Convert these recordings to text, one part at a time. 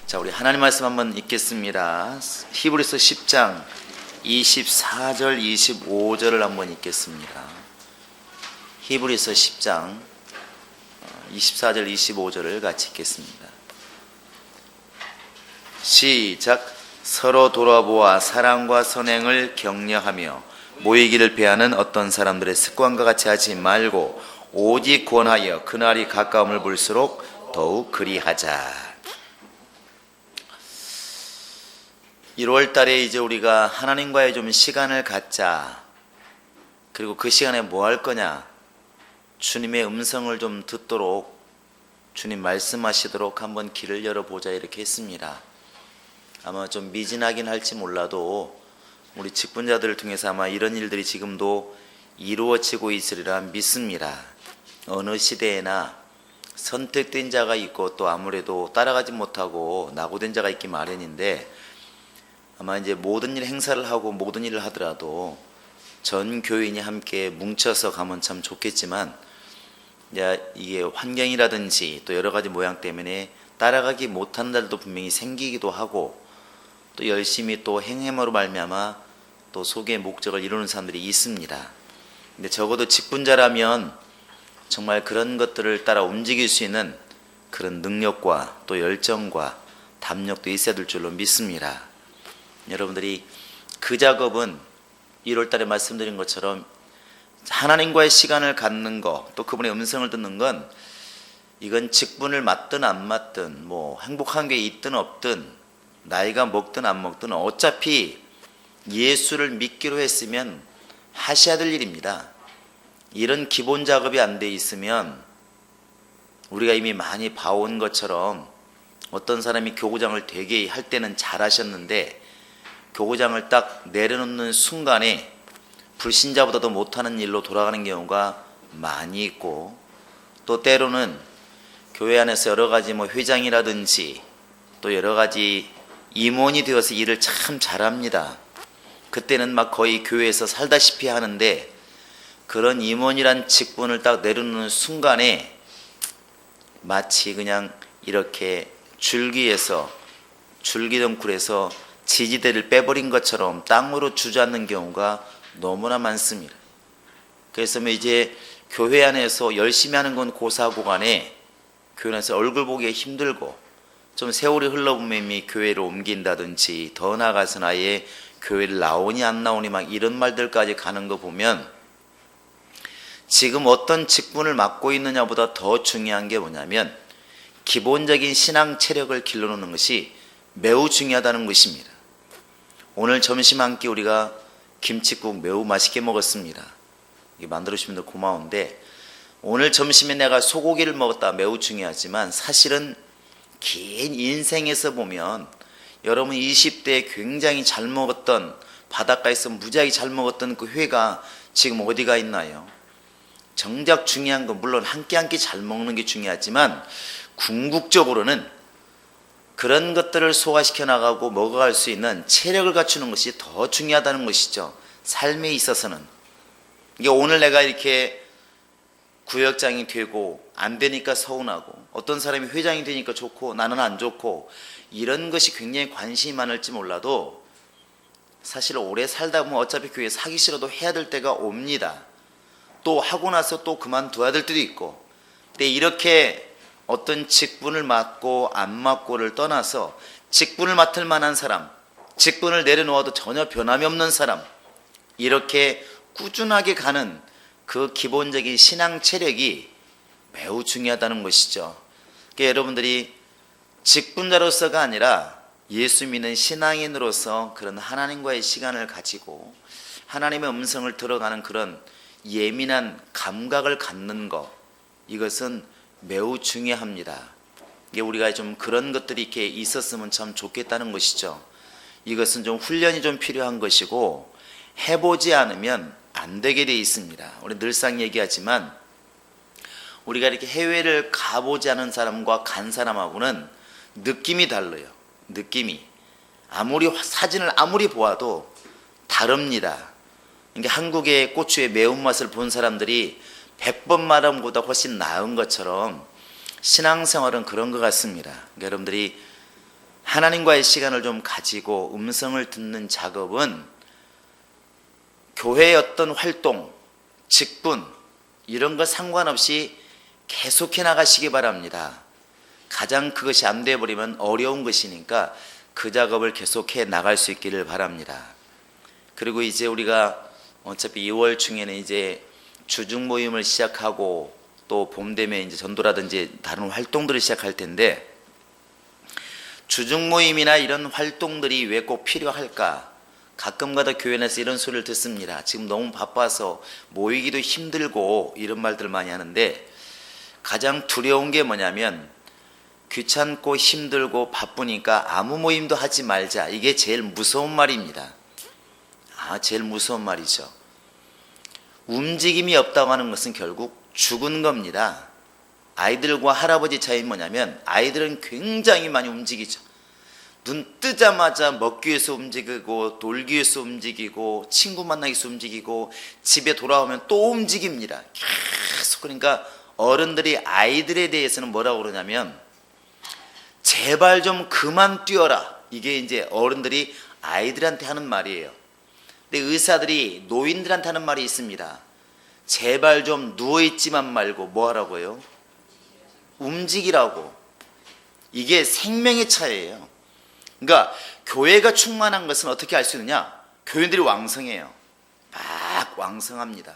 자, 우리 하나님 말씀 한번 읽겠습니다. 히브리서 10장 24절 25절을 한번 읽겠습니다. 히브리서 10장 24절 25절을 같이 읽겠습니다. 시작. 서로 돌아보아 사랑과 선행을 격려하며 모이기를 배하는 어떤 사람들의 습관과 같이 하지 말고 오직 권하여 그날이 가까움을 볼수록 더욱 그리하자. 1월 달에 이제 우리가 하나님과의 좀 시간을 갖자. 그리고 그 시간에 뭐 할 거냐? 주님의 음성을 좀 듣도록, 주님 말씀하시도록 한번 길을 열어보자 이렇게 했습니다. 아마 좀 미진하긴 할지 몰라도 우리 직분자들을 통해서 아마 이런 일들이 지금도 이루어지고 있으리라 믿습니다. 어느 시대에나 선택된 자가 있고 또 아무래도 따라가지 못하고 낙오된 자가 있기 마련인데, 아마 이제 모든 일 행사를 하고 모든 일을 하더라도 전 교인이 함께 뭉쳐서 가면 참 좋겠지만, 이게 환경이라든지 또 여러 가지 모양 때문에 따라가기 못하는 날도 분명히 생기기도 하고, 또 열심히 또 행함으로 말미암아 또 소개의 목적을 이루는 사람들이 있습니다. 근데 적어도 직분자라면 정말 그런 것들을 따라 움직일 수 있는 그런 능력과 또 열정과 담력도 있어야 될 줄로 믿습니다. 여러분들이 그 작업은 1월 달에 말씀드린 것처럼 하나님과의 시간을 갖는 것, 또 그분의 음성을 듣는 건, 이건 직분을 맡든 안 맡든 뭐 행복한 게 있든 없든 나이가 먹든 안 먹든 어차피 예수를 믿기로 했으면 하셔야 될 일입니다. 이런 기본 작업이 안 돼 있으면 우리가 이미 많이 봐온 것처럼 어떤 사람이 교구장을 되게 할 때는 잘하셨는데 교구장을 딱 내려놓는 순간에 불신자보다도 못하는 일로 돌아가는 경우가 많이 있고, 또 때로는 교회 안에서 여러 가지 뭐 회장이라든지 또 여러 가지 임원이 되어서 일을 참 잘합니다. 그때는 막 거의 교회에서 살다시피 하는데, 그런 임원이란 직분을 딱 내려놓는 순간에 마치 그냥 이렇게 줄기덩굴에서 지지대를 빼버린 것처럼 땅으로 주저앉는 경우가 너무나 많습니다. 그래서 이제 교회 안에서 열심히 하는 건 고사하고 간에 교회 안에서 얼굴 보기가 힘들고, 좀 세월이 흘러보면 이미 교회를 옮긴다든지 더 나아가서는 아예 교회를 나오니 안 나오니 막 이런 말들까지 가는 거 보면, 지금 어떤 직분을 맡고 있느냐보다 더 중요한 게 뭐냐면 기본적인 신앙 체력을 길러놓는 것이 매우 중요하다는 것입니다. 오늘 점심 한 끼 우리가 김칫국 매우 맛있게 먹었습니다. 이게 만들어주시면 더 고마운데, 오늘 점심에 내가 소고기를 먹었다 매우 중요하지만, 사실은 긴 인생에서 보면 여러분 20대에 굉장히 잘 먹었던, 바닷가에서 무지하게 잘 먹었던 그 회가 지금 어디가 있나요? 정작 중요한 건 물론 한 끼 한 끼 잘 먹는 게 중요하지만 궁극적으로는 그런 것들을 소화시켜 나가고 먹어갈 수 있는 체력을 갖추는 것이 더 중요하다는 것이죠. 삶에 있어서는. 이게 오늘 내가 이렇게 구역장이 되고 안 되니까 서운하고, 어떤 사람이 회장이 되니까 좋고 나는 안 좋고, 이런 것이 굉장히 관심이 많을지 몰라도 사실 오래 살다 보면 어차피 교회 사기 싫어도 해야 될 때가 옵니다. 또 하고 나서 또 그만둬야 될 때도 있고. 근데 이렇게 어떤 직분을 맡고 안 맡고를 떠나서 직분을 맡을 만한 사람, 직분을 내려놓아도 전혀 변함이 없는 사람, 이렇게 꾸준하게 가는 그 기본적인 신앙 체력이 매우 중요하다는 것이죠. 그러니까 여러분들이 직분자로서가 아니라 예수 믿는 신앙인으로서 그런 하나님과의 시간을 가지고 하나님의 음성을 들어가는 그런 예민한 감각을 갖는 것, 이것은 매우 중요합니다. 이게 우리가 좀 그런 것들이 이렇게 있었으면 참 좋겠다는 것이죠. 이것은 좀 훈련이 좀 필요한 것이고, 해보지 않으면 안 되게 돼 있습니다. 우리 늘상 얘기하지만 우리가 이렇게 해외를 가보지 않은 사람과 간 사람하고는 느낌이 달라요. 느낌이 아무리 사진을 아무리 보아도 다릅니다. 그러니까 한국의 고추의 매운맛을 본 사람들이 100번 말한 것보다 훨씬 나은 것처럼 신앙생활은 그런 것 같습니다. 그러니까 여러분들이 하나님과의 시간을 좀 가지고 음성을 듣는 작업은 교회의 어떤 활동, 직분 이런 것 상관없이 계속해 나가시기 바랍니다. 가장 그것이 안 돼버리면 어려운 것이니까 그 작업을 계속해 나갈 수 있기를 바랍니다. 그리고 이제 우리가 어차피 2월 중에는 이제 주중 모임을 시작하고 또 봄 되면 이제 전도라든지 다른 활동들을 시작할 텐데, 주중 모임이나 이런 활동들이 왜 꼭 필요할까? 가끔가다 교회 내에서 이런 소리를 듣습니다. 지금 너무 바빠서 모이기도 힘들고 이런 말들 많이 하는데, 가장 두려운 게 뭐냐면 귀찮고 힘들고 바쁘니까 아무 모임도 하지 말자. 이게 제일 무서운 말입니다. 제일 무서운 말이죠. 움직임이 없다고 하는 것은 결국 죽은 겁니다. 아이들과 할아버지 차이는 뭐냐면 아이들은 굉장히 많이 움직이죠. 눈 뜨자마자 먹기 위해서 움직이고 놀기 위해서 움직이고 친구 만나기 위해서 움직이고 집에 돌아오면 또 움직입니다. 계속. 그러니까 어른들이 아이들에 대해서는 뭐라고 그러냐면 제발 좀 그만 뛰어라. 이게 이제 어른들이 아이들한테 하는 말이에요. 근데 의사들이 노인들한테 하는 말이 있습니다. 제발 좀 누워있지만 말고 뭐 하라고요? 움직이라고. 이게 생명의 차이예요. 그러니까 교회가 충만한 것은 어떻게 알 수 있느냐? 교인들이 왕성해요. 막 왕성합니다.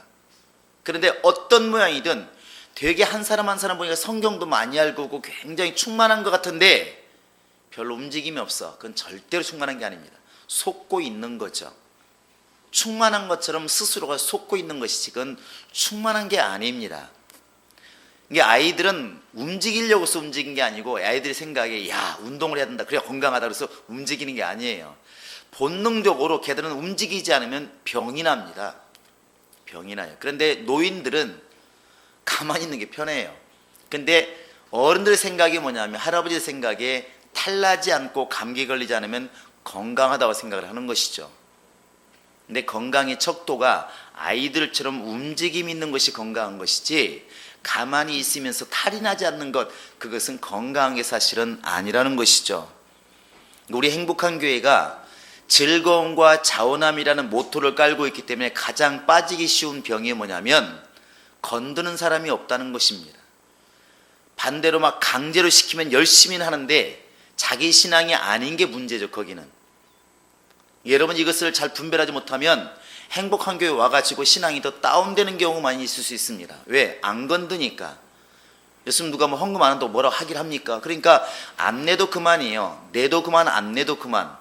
그런데 어떤 모양이든 되게 한 사람 한 사람 보니까 성경도 많이 알고 굉장히 충만한 것 같은데 별로 움직임이 없어. 그건 절대로 충만한 게 아닙니다. 속고 있는 거죠. 충만한 것처럼 스스로가 속고 있는 것이지 그건 충만한 게 아닙니다. 이게 아이들은 움직이려고 해서 움직인 게 아니고 아이들의 생각에 야 운동을 해야 된다 그래야 건강하다 그래서 움직이는 게 아니에요. 본능적으로 걔들은 움직이지 않으면 병이 납니다. 병이 나요. 그런데 노인들은 가만히 있는 게 편해요. 근데 어른들의 생각이 뭐냐면 할아버지의 생각에 탈나지 않고 감기 걸리지 않으면 건강하다고 생각을 하는 것이죠. 근데 건강의 척도가 아이들처럼 움직임 있는 것이 건강한 것이지 가만히 있으면서 탈이 나지 않는 것, 그것은 건강한 게 사실은 아니라는 것이죠. 우리 행복한 교회가 즐거움과 자원함이라는 모토를 깔고 있기 때문에 가장 빠지기 쉬운 병이 뭐냐면 건드는 사람이 없다는 것입니다. 반대로 막 강제로 시키면 열심히는 하는데 자기 신앙이 아닌 게 문제죠. 거기는 여러분 이것을 잘 분별하지 못하면 행복한 교회 와가지고 신앙이 더 다운되는 경우가 많이 있을 수 있습니다. 왜? 안 건드니까. 요즘 누가 뭐 헌금 안 한다고 뭐라고 하긴 합니까? 그러니까 안 내도 그만이에요. 내도 그만 안 내도 그만.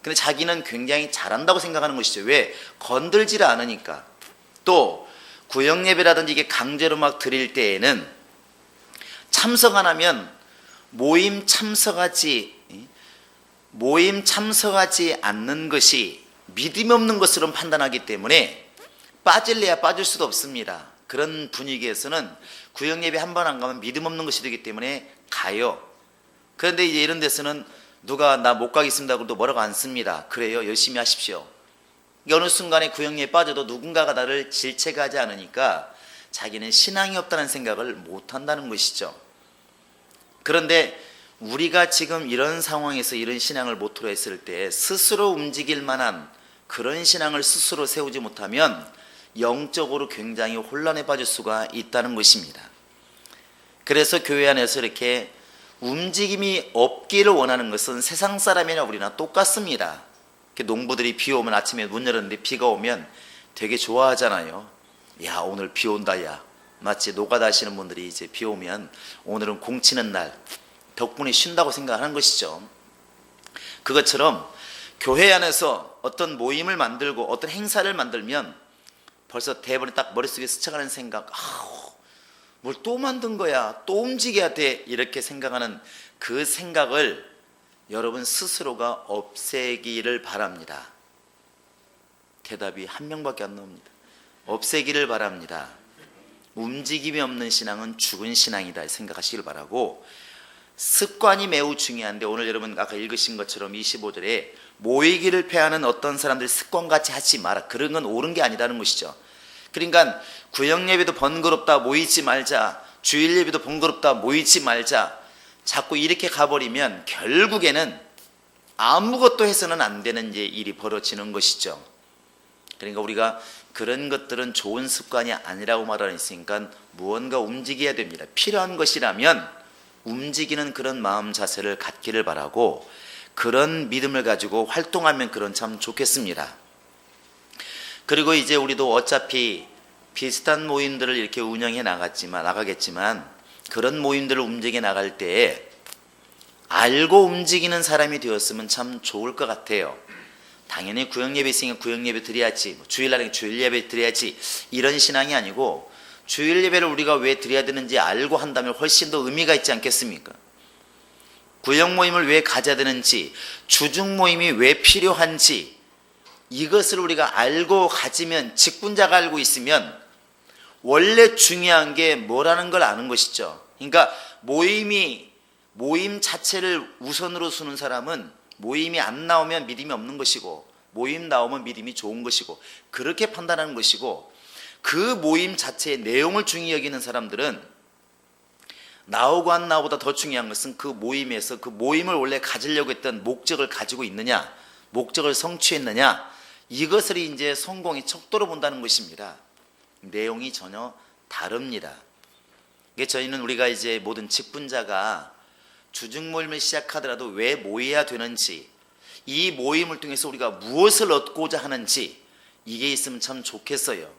근데 자기는 굉장히 잘한다고 생각하는 것이죠. 왜? 건들지를 않으니까. 또 구역 예배라든지 이게 강제로 막 드릴 때에는 참석 안 하면 모임 참석하지 않는 것이 믿음이 없는 것으로 판단하기 때문에 빠질래야 빠질 수도 없습니다. 그런 분위기에서는 구역 예배 한 번 안 가면 믿음 없는 것이 되기 때문에 가요. 그런데 이제 이런 데서는 누가 나 못 가겠습니다 그래도 뭐라고 안 씁니다. 그래요, 열심히 하십시오. 어느 순간에 구역 예배 빠져도 누군가가 나를 질책하지 않으니까 자기는 신앙이 없다는 생각을 못 한다는 것이죠. 그런데 우리가 지금 이런 상황에서 이런 신앙을 모토로 했을 때 스스로 움직일 만한 그런 신앙을 스스로 세우지 못하면 영적으로 굉장히 혼란에 빠질 수가 있다는 것입니다. 그래서 교회 안에서 이렇게 움직임이 없기를 원하는 것은 세상 사람이나 우리나 똑같습니다. 농부들이 비 오면 아침에 문 열었는데 비가 오면 되게 좋아하잖아요. 야 오늘 비 온다 야. 마치 노가다 하시는 분들이 이제 비 오면 오늘은 공치는 날 덕분에 쉰다고 생각하는 것이죠. 그것처럼 교회 안에서 어떤 모임을 만들고 어떤 행사를 만들면 벌써 대본에 딱 머릿속에 스쳐가는 생각, 뭘 또 만든 거야, 또 움직여야 돼, 이렇게 생각하는 그 생각을 여러분 스스로가 없애기를 바랍니다. 대답이 한 명밖에 안 나옵니다. 없애기를 바랍니다. 움직임이 없는 신앙은 죽은 신앙이다 생각하시길 바라고, 습관이 매우 중요한데 오늘 여러분 아까 읽으신 것처럼 25절에 모이기를 패하는 어떤 사람들이 습관같이 하지 마라. 그런 건 옳은 게 아니라는 것이죠. 그러니까 구역 예배도 번거롭다 모이지 말자, 주일 예배도 번거롭다 모이지 말자, 자꾸 이렇게 가버리면 결국에는 아무것도 해서는 안 되는 이제 일이 벌어지는 것이죠. 그러니까 우리가 그런 것들은 좋은 습관이 아니라고 말하니까 무언가 움직여야 됩니다. 필요한 것이라면 움직이는 그런 마음 자세를 갖기를 바라고, 그런 믿음을 가지고 활동하면 그런 참 좋겠습니다. 그리고 이제 우리도 어차피 비슷한 모임들을 이렇게 운영해 나가겠지만 그런 모임들을 움직여 나갈 때에 알고 움직이는 사람이 되었으면 참 좋을 것 같아요. 당연히 구역예배 있으니까 구역예배 드려야지, 주일날에 주일예배 드려야지, 이런 신앙이 아니고 주일예배를 우리가 왜 드려야 되는지 알고 한다면 훨씬 더 의미가 있지 않겠습니까? 구역 모임을 왜 가져야 되는지, 주중 모임이 왜 필요한지, 이것을 우리가 알고 가지면, 직분자가 알고 있으면 원래 중요한 게 뭐라는 걸 아는 것이죠. 그러니까 모임 자체를 우선으로 두는 사람은 모임이 안 나오면 믿음이 없는 것이고, 모임 나오면 믿음이 좋은 것이고, 그렇게 판단하는 것이고, 그 모임 자체의 내용을 중요히 여기는 사람들은 나오고 안 나오보다 더 중요한 것은 그 모임에서 그 모임을 원래 가지려고 했던 목적을 가지고 있느냐, 목적을 성취했느냐, 이것을 이제 성공의 척도로 본다는 것입니다. 내용이 전혀 다릅니다. 저희는 우리가 이제 모든 직분자가 주중 모임을 시작하더라도 왜 모여야 되는지, 이 모임을 통해서 우리가 무엇을 얻고자 하는지, 이게 있으면 참 좋겠어요.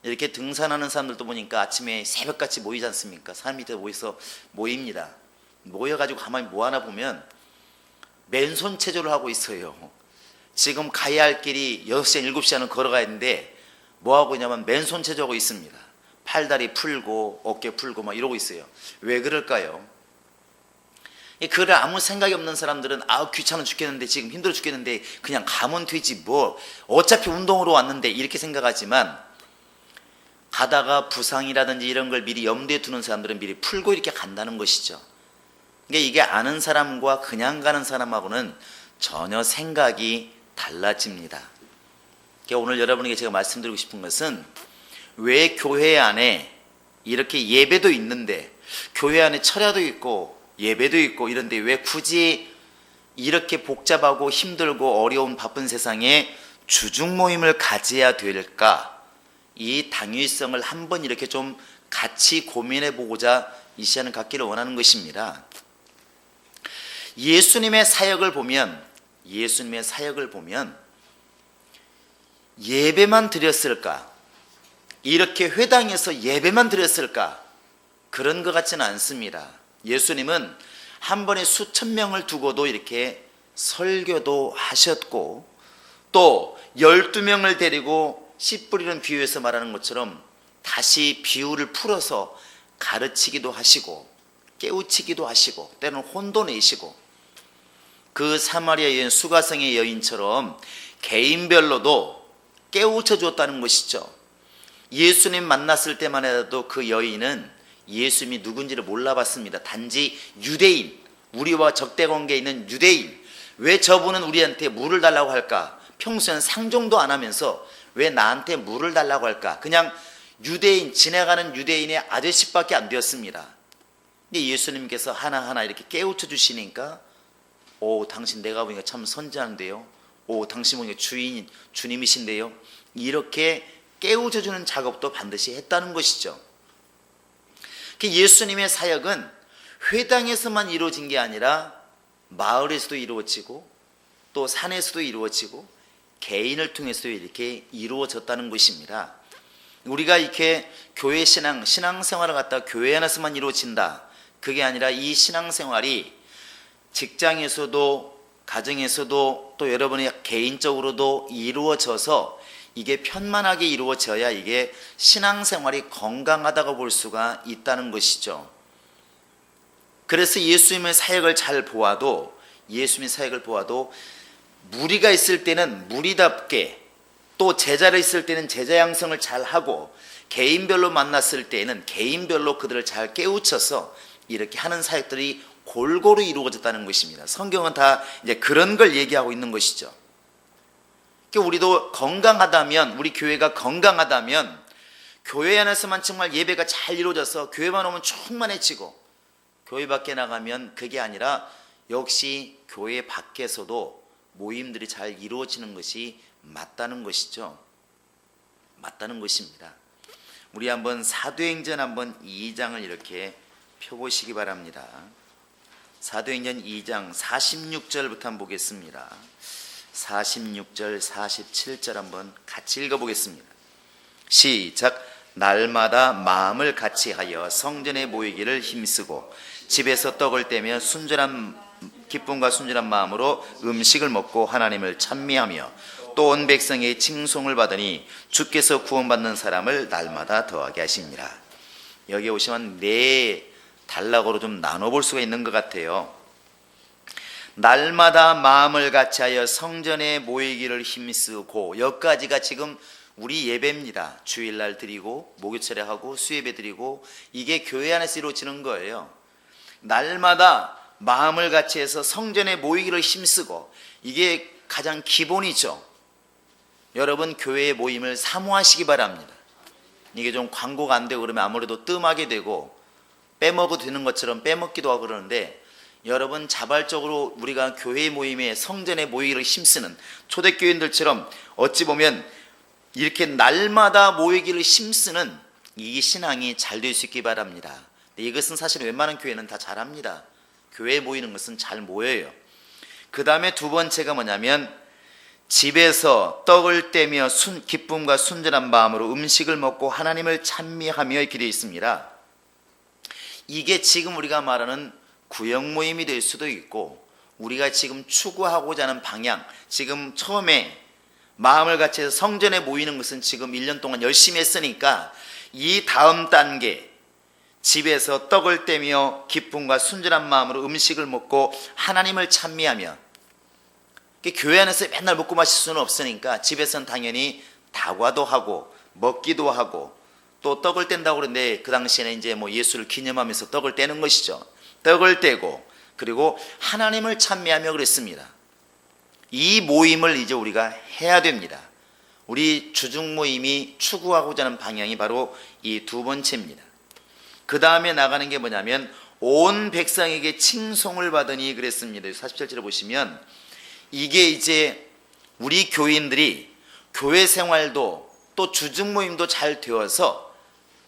이렇게 등산하는 사람들도 보니까 아침에 새벽같이 모이지 않습니까? 산 밑에 모여서 모입니다. 모여가지고 가만히 모아나 보면 맨손 체조를 하고 있어요. 지금 가야 할 길이 6시간 7시간은 걸어가야 했는데 뭐하고 있냐면 맨손 체조하고 있습니다. 팔다리 풀고 어깨 풀고 막 이러고 있어요. 왜 그럴까요? 그를 아무 생각이 없는 사람들은 귀찮아 죽겠는데, 지금 힘들어 죽겠는데 그냥 가면 되지 뭐, 어차피 운동으로 왔는데, 이렇게 생각하지만 가다가 부상이라든지 이런 걸 미리 염두에 두는 사람들은 미리 풀고 이렇게 간다는 것이죠. 그러니까 이게 아는 사람과 그냥 가는 사람하고는 전혀 생각이 달라집니다. 그러니까 오늘 여러분에게 제가 말씀드리고 싶은 것은, 왜 교회 안에 이렇게 예배도 있는데, 교회 안에 철야도 있고 예배도 있고 이런데 왜 굳이 이렇게 복잡하고 힘들고 어려운 바쁜 세상에 주중 모임을 가져야 될까? 이 당위성을 한번 이렇게 좀 같이 고민해 보고자 이 시간을 갖기를 원하는 것입니다. 예수님의 사역을 보면 예배만 드렸을까? 이렇게 회당에서 예배만 드렸을까? 그런 것 같지는 않습니다. 예수님은 한 번에 수천 명을 두고도 이렇게 설교도 하셨고, 또 12명을 데리고 씨 뿌리는 비유에서 말하는 것처럼 다시 비유를 풀어서 가르치기도 하시고 깨우치기도 하시고 때로는 혼도 내시고, 그 사마리아 여인, 수가성의 여인처럼 개인별로도 깨우쳐 주었다는 것이죠. 예수님 만났을 때만 해도 그 여인은 예수님이 누군지를 몰라봤습니다. 단지 유대인, 우리와 적대관계에 있는 유대인, 왜 저분은 우리한테 물을 달라고 할까? 평소엔 상종도 안 하면서 왜 나한테 물을 달라고 할까? 그냥 유대인, 지나가는 유대인의 아저씨밖에 안 되었습니다. 근데 예수님께서 하나하나 이렇게 깨우쳐 주시니까, 당신 내가 보니까 참 선지한데요, 당신 보니까 주님이신데요, 이렇게 깨우쳐 주는 작업도 반드시 했다는 것이죠. 예수님의 사역은 회당에서만 이루어진 게 아니라 마을에서도 이루어지고, 또 산에서도 이루어지고, 개인을 통해서도 이렇게 이루어졌다는 것입니다. 우리가 이렇게 교회 신앙생활을 갖다가 교회 안에서만 이루어진다, 그게 아니라 이 신앙생활이 직장에서도 가정에서도 또 여러분의 개인적으로도 이루어져서 이게 편만하게 이루어져야 이게 신앙생활이 건강하다고 볼 수가 있다는 것이죠. 그래서 예수님의 사역을 보아도 무리가 있을 때는 무리답게, 또 제자를 있을 때는 제자 양성을 잘 하고, 개인별로 만났을 때에는 개인별로 그들을 잘 깨우쳐서 이렇게 하는 사역들이 골고루 이루어졌다는 것입니다. 성경은 다 이제 그런 걸 얘기하고 있는 것이죠. 우리도 건강하다면, 우리 교회가 건강하다면, 교회 안에서만 정말 예배가 잘 이루어져서 교회만 오면 충만해지고, 교회 밖에 나가면 그게 아니라 역시 교회 밖에서도 모임들이 잘 이루어지는 것이 맞다는 것이죠. 맞다는 것입니다. 우리 한번 사도행전 한번 2장을 이렇게 펴보시기 바랍니다. 사도행전 2장 46절부터 한번 보겠습니다. 46절 47절 한번 같이 읽어보겠습니다. 시작. 날마다 마음을 같이하여 성전에 모이기를 힘쓰고 집에서 떡을 떼며 기쁨과 순전한 마음으로 음식을 먹고 하나님을 찬미하며 또 온 백성의 칭송을 받으니 주께서 구원받는 사람을 날마다 더하게 하십니다. 여기 오시면 네 단락으로 좀 나눠볼 수가 있는 것 같아요. 날마다 마음을 같이하여 성전에 모이기를 힘쓰고, 여기까지가 지금 우리 예배입니다. 주일날 드리고 목요일에 하고 수예배 드리고, 이게 교회 안에서 이루어지는 거예요. 날마다 마음을 같이해서 성전에 모이기를 힘쓰고, 이게 가장 기본이죠. 여러분 교회의 모임을 사모하시기 바랍니다. 이게 좀 광고가 안 되고 그러면 아무래도 뜸하게 되고 빼먹어도 되는 것처럼 빼먹기도 하고 그러는데, 여러분 자발적으로 우리가 교회 모임에 성전에 모이기를 힘쓰는 초대교인들처럼 어찌 보면 이렇게 날마다 모이기를 힘쓰는 이 신앙이 잘 될 수 있기 바랍니다. 이것은 사실 웬만한 교회는 다 잘합니다. 교회에 모이는 것은 잘 모여요. 그 다음에 두 번째가 뭐냐면, 집에서 떡을 떼며 기쁨과 순전한 마음으로 음식을 먹고 하나님을 찬미하며 이렇게 되어 있습니다. 이게 지금 우리가 말하는 구역 모임이 될 수도 있고, 우리가 지금 추구하고자 하는 방향, 지금 처음에 마음을 같이 해서 성전에 모이는 것은 지금 1년 동안 열심히 했으니까, 이 다음 단계 집에서 떡을 떼며 기쁨과 순전한 마음으로 음식을 먹고 하나님을 찬미하며, 교회 안에서 맨날 먹고 마실 수는 없으니까 집에서는 당연히 다과도 하고 먹기도 하고, 또 떡을 뗀다고 그러는데 그 당시에는 이제 뭐 예수를 기념하면서 떡을 떼는 것이죠. 떡을 떼고 그리고 하나님을 찬미하며 그랬습니다. 이 모임을 이제 우리가 해야 됩니다. 우리 주중 모임이 추구하고자 하는 방향이 바로 이 두 번째입니다. 그 다음에 나가는 게 뭐냐면, 온 백성에게 칭송을 받으니 그랬습니다. 47절에 보시면 이게 이제 우리 교인들이 교회 생활도 또 주중 모임도 잘 되어서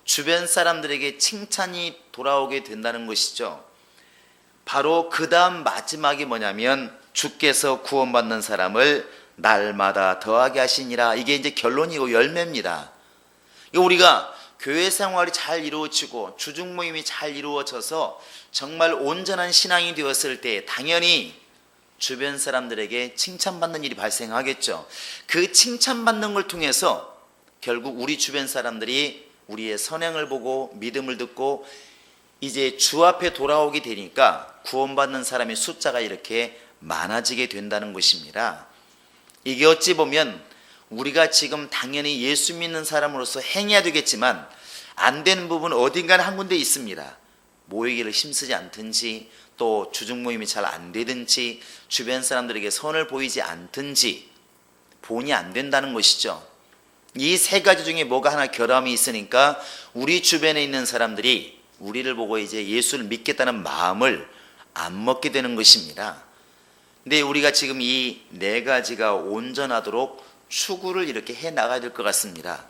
주변 사람들에게 칭찬이 돌아오게 된다는 것이죠. 바로 그 다음 마지막이 뭐냐면, 주께서 구원받는 사람을 날마다 더하게 하시니라. 이게 이제 결론이고 열매입니다. 우리가 교회 생활이 잘 이루어지고 주중 모임이 잘 이루어져서 정말 온전한 신앙이 되었을 때 당연히 주변 사람들에게 칭찬받는 일이 발생하겠죠. 그 칭찬받는 걸 통해서 결국 우리 주변 사람들이 우리의 선행을 보고 믿음을 듣고 이제 주 앞에 돌아오게 되니까 구원받는 사람의 숫자가 이렇게 많아지게 된다는 것입니다. 이게 어찌 보면 우리가 지금 당연히 예수 믿는 사람으로서 행해야 되겠지만 안 되는 부분은 어딘가는 한 군데 있습니다. 모이기를 힘쓰지 않든지, 또 주중 모임이 잘 안 되든지, 주변 사람들에게 선을 보이지 않든지 본이 안 된다는 것이죠. 이 세 가지 중에 뭐가 하나 결함이 있으니까 우리 주변에 있는 사람들이 우리를 보고 이제 예수를 믿겠다는 마음을 안 먹게 되는 것입니다. 근데 우리가 지금 이 네 가지가 온전하도록 추구를 이렇게 해 나가야 될 것 같습니다.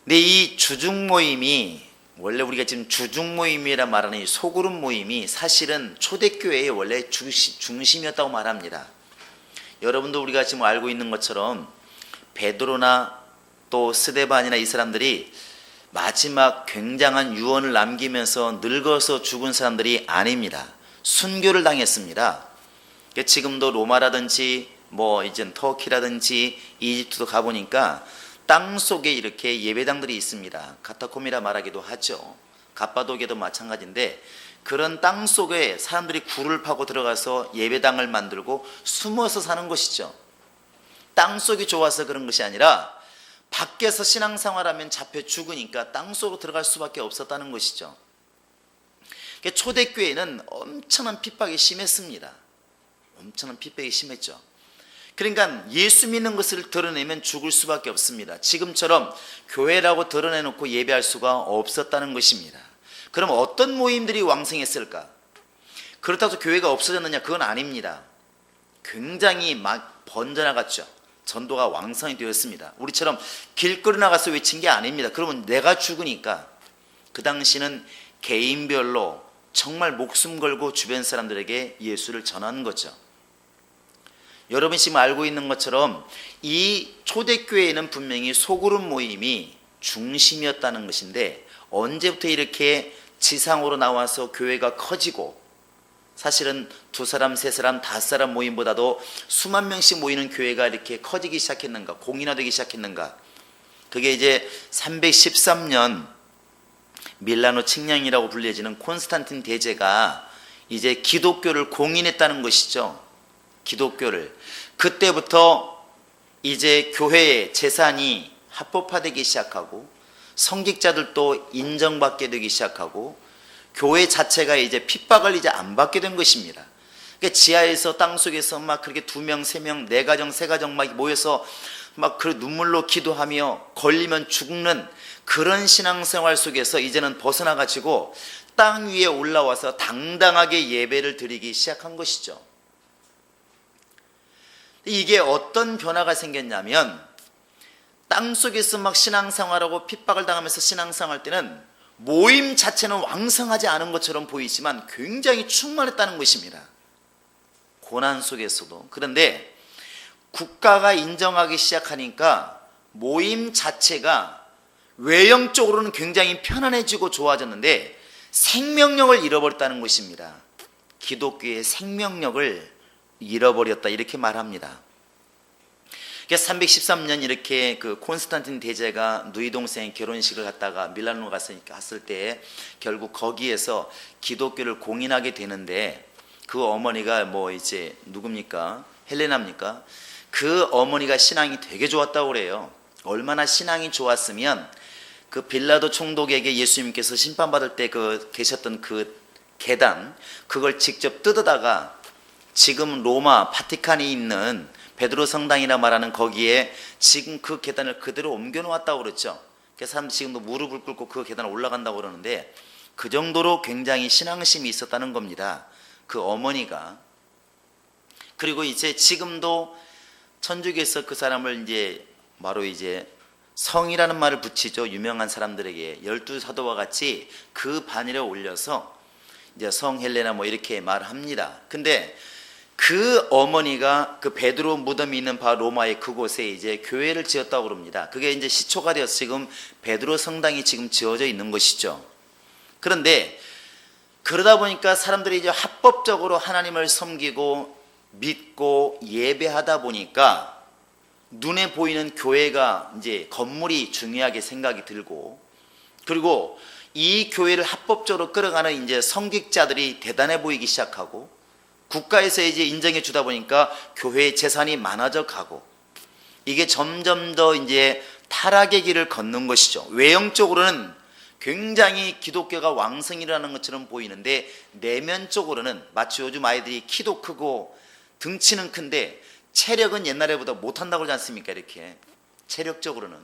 근데 이 주중 모임이, 원래 우리가 지금 주중 모임이라 말하는 이 소그룹 모임이 사실은 초대교회의 원래 중심이었다고 말합니다. 여러분도 우리가 지금 알고 있는 것처럼 베드로나 또 스데반이나 이 사람들이 마지막 굉장한 유언을 남기면서 늙어서 죽은 사람들이 아닙니다. 순교를 당했습니다. 지금도 로마라든지 뭐 이제 터키라든지 이집트도 가보니까 땅 속에 이렇게 예배당들이 있습니다. 카타콤이라 말하기도 하죠. 갑바도게도 마찬가지인데, 그런 땅 속에 사람들이 굴을 파고 들어가서 예배당을 만들고 숨어서 사는 것이죠. 땅 속이 좋아서 그런 것이 아니라 밖에서 신앙생활하면 잡혀 죽으니까 땅 속으로 들어갈 수밖에 없었다는 것이죠. 초대교회는 엄청난 핍박이 심했습니다. 엄청난 핍박이 심했죠. 그러니까 예수 믿는 것을 드러내면 죽을 수밖에 없습니다. 지금처럼 교회라고 드러내놓고 예배할 수가 없었다는 것입니다. 그럼 어떤 모임들이 왕성했을까? 그렇다고 해서 교회가 없어졌느냐? 그건 아닙니다. 굉장히 막 번져나갔죠. 전도가 왕성이 되었습니다. 우리처럼 길거리 나가서 외친 게 아닙니다. 그러면 내가 죽으니까 그 당시는 개인별로 정말 목숨 걸고 주변 사람들에게 예수를 전하는 거죠. 여러분 지금 알고 있는 것처럼 이 초대교회에는 분명히 소그룹 모임이 중심이었다는 것인데, 언제부터 이렇게 지상으로 나와서 교회가 커지고, 사실은 2사람, 3사람, 5사람 모임보다도 수만 명씩 모이는 교회가 이렇게 커지기 시작했는가, 공인화되기 시작했는가. 그게 이제 313년 밀라노 칙령이라고 불려지는 콘스탄틴 대제가 이제 기독교를 공인했다는 것이죠. 기독교를. 그때부터 이제 교회의 재산이 합법화되기 시작하고, 성직자들도 인정받게 되기 시작하고, 교회 자체가 이제 핍박을 이제 안 받게 된 것입니다. 그러니까 지하에서 땅속에서 막 그렇게 2명, 3명, 4가정, 3가정 막 모여서 막 그 눈물로 기도하며 걸리면 죽는 그런 신앙생활 속에서 이제는 벗어나가지고 땅 위에 올라와서 당당하게 예배를 드리기 시작한 것이죠. 이게 어떤 변화가 생겼냐면, 땅속에서 막 신앙생활하고 핍박을 당하면서 신앙생활할 때는 모임 자체는 왕성하지 않은 것처럼 보이지만 굉장히 충만했다는 것입니다. 고난 속에서도. 그런데 국가가 인정하기 시작하니까 모임 자체가 외형적으로는 굉장히 편안해지고 좋아졌는데 생명력을 잃어버렸다는 것입니다. 기독교의 생명력을 잃어버렸다, 이렇게 말합니다. 313년 이렇게 그 콘스탄틴 대제가 누이 동생 결혼식을 갖다가 밀라노 갔을 때 결국 거기에서 기독교를 공인하게 되는데, 그 어머니가 뭐 이제 누굽니까? 헬레나입니까? 그 어머니가 신앙이 되게 좋았다고 그래요. 얼마나 신앙이 좋았으면 그 빌라도 총독에게 예수님께서 심판받을 때 계셨던 그 계단, 그걸 직접 뜯어다가 지금 로마 바티칸이 있는 베드로 성당이라 말하는 거기에 지금 그 계단을 그대로 옮겨 놓았다고 그랬죠. 그래서 사람들이 지금도 무릎을 꿇고 그 계단을 올라간다고 그러는데, 그 정도로 굉장히 신앙심이 있었다는 겁니다. 그 어머니가. 그리고 이제 지금도 천주교에서 그 사람을 이제 바로 이제 성이라는 말을 붙이죠. 유명한 사람들에게 12사도와 같이 그 반열에 올려서 이제 성 헬레나 뭐 이렇게 말합니다. 근데 그 어머니가 그 베드로 무덤이 있는 바로 로마의 그곳에 이제 교회를 지었다고 그럽니다. 그게 이제 시초가 되어서 지금 베드로 성당이 지금 지어져 있는 것이죠. 그런데 그러다 보니까 사람들이 이제 합법적으로 하나님을 섬기고 믿고 예배하다 보니까 눈에 보이는 교회가 이제 건물이 중요하게 생각이 들고, 그리고 이 교회를 합법적으로 끌어가는 이제 성직자들이 대단해 보이기 시작하고, 국가에서 이제 인정해 주다 보니까 교회의 재산이 많아져 가고, 이게 점점 더 이제 타락의 길을 걷는 것이죠. 외형적으로는 굉장히 기독교가 왕성이라는 것처럼 보이는데 내면적으로는 마치 요즘 아이들이 키도 크고 등치는 큰데 체력은 옛날에보다 못한다고 그러지 않습니까? 이렇게 체력적으로는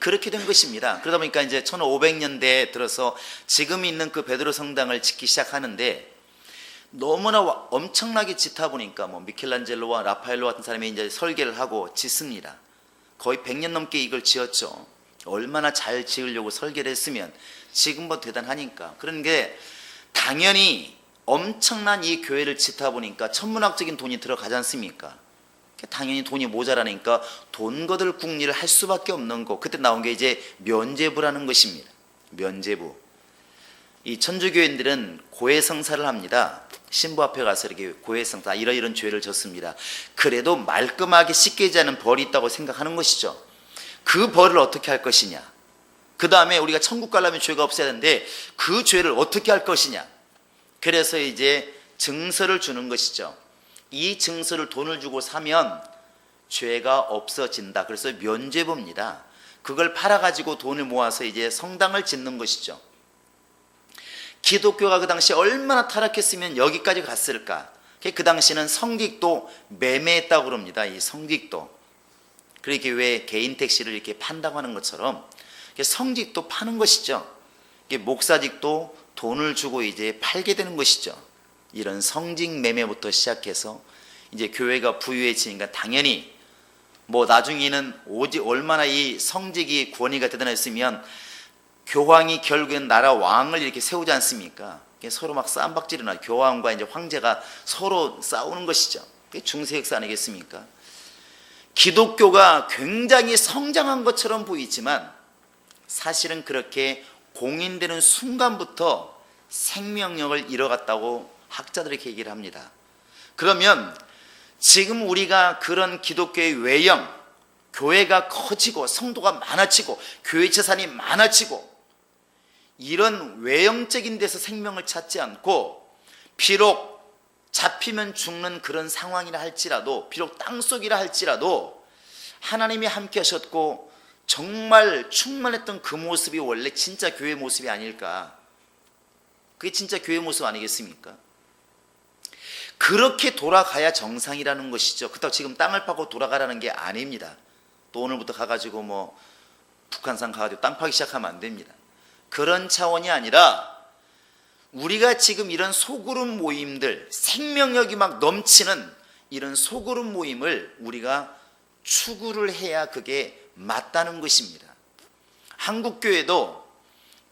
그렇게 된 것입니다. 그러다 보니까 이제 1500년대에 들어서 지금 있는 그 베드로 성당을 짓기 시작하는데, 너무나 엄청나게 짓다 보니까 뭐 미켈란젤로와 라파엘로 같은 사람이 이제 설계를 하고 짓습니다. 거의 100년 넘게 이걸 지었죠. 얼마나 잘 지으려고 설계를 했으면, 지금 뭐 대단하니까. 그런 게 당연히 엄청난 이 교회를 짓다 보니까 천문학적인 돈이 들어가지 않습니까? 당연히 돈이 모자라니까 돈 거들 궁리를 할 수밖에 없는 거. 그때 나온 게 이제 면죄부라는 것입니다. 면죄부. 이 천주교인들은 고해성사를 합니다. 신부 앞에 가서 이렇게 고해성사, 이런 죄를 졌습니다. 그래도 말끔하게 씻기지 않은 벌이 있다고 생각하는 것이죠. 그 벌을 어떻게 할 것이냐, 그 다음에 우리가 천국 가려면 죄가 없어야 되는데 그 죄를 어떻게 할 것이냐. 그래서 이제 증서를 주는 것이죠. 이 증서를 돈을 주고 사면 죄가 없어진다. 그래서 면죄부입니다. 그걸 팔아가지고 돈을 모아서 이제 성당을 짓는 것이죠. 기독교가 그 당시에 얼마나 타락했으면 여기까지 갔을까. 그 당시는 성직도 매매했다고 그럽니다. 이 성직도. 그렇게 왜 개인 택시를 이렇게 판다고 하는 것처럼 성직도 파는 것이죠. 목사직도 돈을 주고 이제 팔게 되는 것이죠. 이런 성직 매매부터 시작해서 이제 교회가 부유해지니까 당연히 뭐 나중에는 오직 얼마나 이 성직이 권위가 대단했으면 교황이 결국엔 나라 왕을 이렇게 세우지 않습니까? 서로 막 쌈박질이 나. 교황과 이제 황제가 서로 싸우는 것이죠. 그게 중세 역사 아니겠습니까? 기독교가 굉장히 성장한 것처럼 보이지만 사실은 그렇게 공인되는 순간부터 생명력을 잃어갔다고 학자들이 얘기를 합니다. 그러면 지금 우리가 그런 기독교의 외형, 교회가 커지고 성도가 많아지고 교회 재산이 많아지고 이런 외형적인 데서 생명을 찾지 않고 비록 잡히면 죽는 그런 상황이라 할지라도 비록 땅속이라 할지라도 하나님이 함께 하셨고 정말 충만했던 그 모습이 원래 진짜 교회 모습이 아닐까. 그게 진짜 교회 모습 아니겠습니까? 그렇게 돌아가야 정상이라는 것이죠. 그렇다고 지금 땅을 파고 돌아가라는 게 아닙니다. 또 오늘부터 가가지고 뭐 북한산 가가지고 땅 파기 시작하면 안 됩니다. 그런 차원이 아니라 우리가 지금 이런 소그룹 모임들, 생명력이 막 넘치는 이런 소그룹 모임을 우리가 추구를 해야 그게 맞다는 것입니다. 한국교회도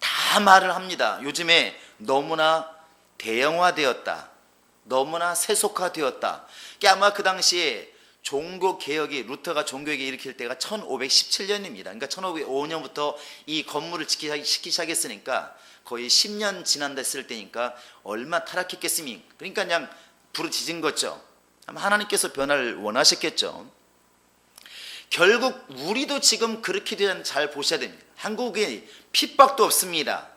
다 말을 합니다. 요즘에 너무나 대형화되었다. 너무나 세속화되었다. 아마 그 당시에 종교개혁이 루터가 종교개혁을 일으킬 때가 1517년입니다. 그러니까 1505년부터 이 건물을 짓기 시작했으니까 거의 10년 지난다 했을 때니까 얼마 타락했겠습니까? 그러니까 그냥 부르짖은 거죠. 하나님께서 변화를 원하셨겠죠. 결국 우리도 지금 그렇게 되면 잘 보셔야 됩니다. 한국에 핍박도 없습니다.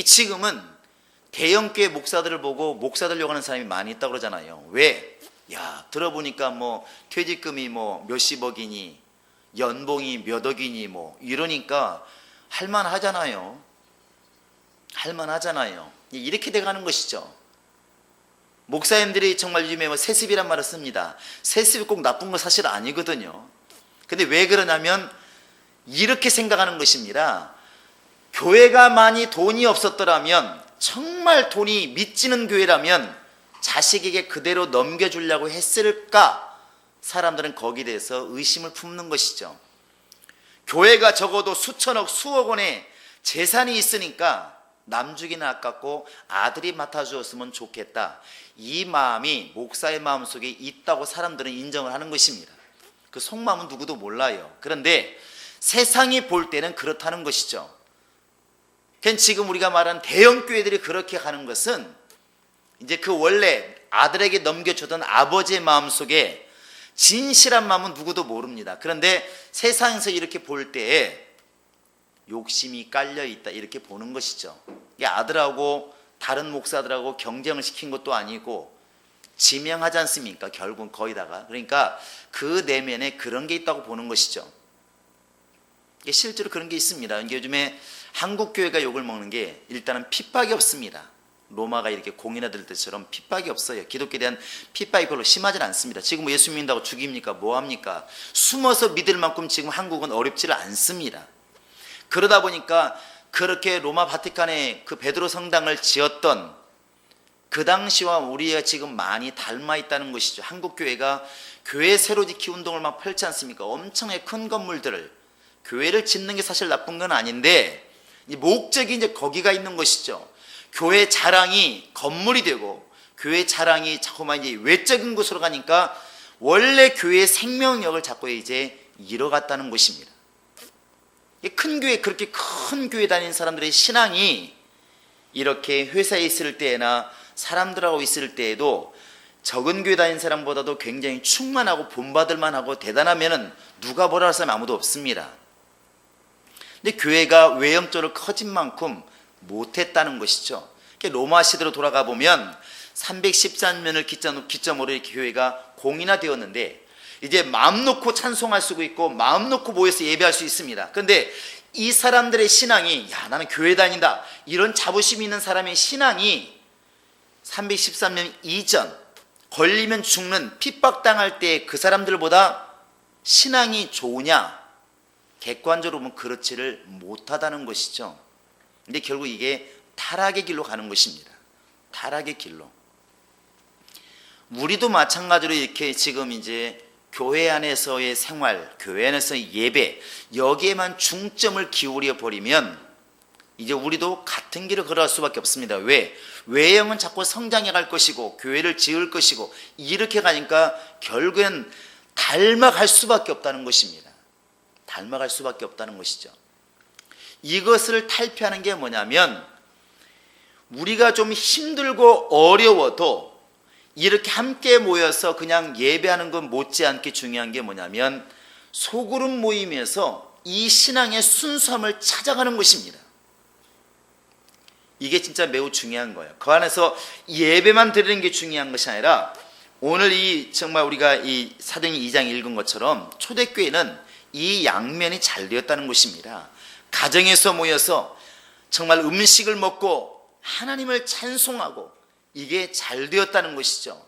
지금은 대형교회 목사들을 보고 목사 되려고 하는 사람이 많이 있다고 그러잖아요. 왜? 야, 들어보니까 뭐 퇴직금이 뭐 몇십억이니 연봉이 몇 억이니 뭐 이러니까 할만하잖아요. 할만하잖아요. 이렇게 돼가는 것이죠. 목사님들이 정말 요즘에 뭐 세습이란 말을 씁니다. 세습이 꼭 나쁜 건 사실 아니거든요. 근데 왜 그러냐면 이렇게 생각하는 것입니다. 교회가 많이 돈이 없었더라면 정말 돈이 미치는 교회라면 자식에게 그대로 넘겨주려고 했을까? 사람들은 거기에 대해서 의심을 품는 것이죠. 교회가 적어도 수천억 수억 원의 재산이 있으니까 남주기는 아깝고 아들이 맡아주었으면 좋겠다. 이 마음이 목사의 마음속에 있다고 사람들은 인정을 하는 것입니다. 그 속마음은 누구도 몰라요. 그런데 세상이 볼 때는 그렇다는 것이죠. 지금 우리가 말한 대형 교회들이 그렇게 가는 것은 이제 그 원래 아들에게 넘겨주던 아버지의 마음속에 진실한 마음은 누구도 모릅니다. 그런데 세상에서 이렇게 볼 때에 욕심이 깔려있다 이렇게 보는 것이죠. 아들하고 다른 목사들하고 경쟁을 시킨 것도 아니고 지명하지 않습니까? 결국은 거의다가. 그러니까 그 내면에 그런 게 있다고 보는 것이죠. 실제로 그런 게 있습니다. 요즘에 한국교회가 욕을 먹는 게 일단은 핍박이 없습니다. 로마가 이렇게 공인화될 때처럼 핍박이 없어요. 기독교에 대한 핍박이 별로 심하진 않습니다. 지금 뭐 예수 믿는다고 죽입니까? 뭐합니까? 숨어서 믿을 만큼 지금 한국은 어렵지를 않습니다. 그러다 보니까 그렇게 로마 바티칸에 그 베드로 성당을 지었던 그 당시와 우리가 지금 많이 닮아 있다는 것이죠. 한국교회가 교회 새로 짓기 운동을 막 펼치 않습니까? 엄청나게 큰 건물들을 교회를 짓는 게 사실 나쁜 건 아닌데 이 목적이 이제 거기가 있는 것이죠. 교회 자랑이 건물이 되고 교회 자랑이 자꾸만 이제 외적인 곳으로 가니까 원래 교회의 생명력을 자꾸 이제 잃어갔다는 것입니다. 큰 교회, 그렇게 큰 교회 다니는 사람들의 신앙이 이렇게 회사에 있을 때나 사람들하고 있을 때에도 적은 교회 다니는 사람보다도 굉장히 충만하고 본받을 만하고 대단하면은 누가 뭐라 할 사람이 아무도 없습니다. 근데 교회가 외형적으로 커진 만큼 못했다는 것이죠. 로마 시대로 돌아가 보면 313년을 기점으로 이렇게 교회가 공인화되었는데 이제 마음 놓고 찬송할 수 있고 마음 놓고 모여서 예배할 수 있습니다. 그런데 이 사람들의 신앙이 야 나는 교회 다닌다 이런 자부심이 있는 사람의 신앙이 313년 이전 걸리면 죽는 핍박당할 때 그 사람들보다 신앙이 좋으냐? 객관적으로 보면 그렇지를 못하다는 것이죠. 근데 결국 이게 타락의 길로 가는 것입니다. 타락의 길로. 우리도 마찬가지로 이렇게 지금 이제 교회 안에서의 생활, 교회 안에서의 예배, 여기에만 중점을 기울여 버리면 이제 우리도 같은 길을 걸어갈 수밖에 없습니다. 왜? 외형은 자꾸 성장해 갈 것이고 교회를 지을 것이고 이렇게 가니까 결국엔 닮아갈 수밖에 없다는 것입니다. 닮아갈 수밖에 없다는 것이죠. 이것을 탈피하는 게 뭐냐면 우리가 좀 힘들고 어려워도 이렇게 함께 모여서 그냥 예배하는 것 못지않게 중요한 게 뭐냐면 소그룹 모임에서 이 신앙의 순수함을 찾아가는 것입니다. 이게 진짜 매우 중요한 거예요. 그 안에서 예배만 드리는 게 중요한 것이 아니라 오늘 이 정말 우리가 이 사도행전 2장 읽은 것처럼 초대교회는 이 양면이 잘 되었다는 것입니다. 가정에서 모여서 정말 음식을 먹고 하나님을 찬송하고 이게 잘 되었다는 것이죠.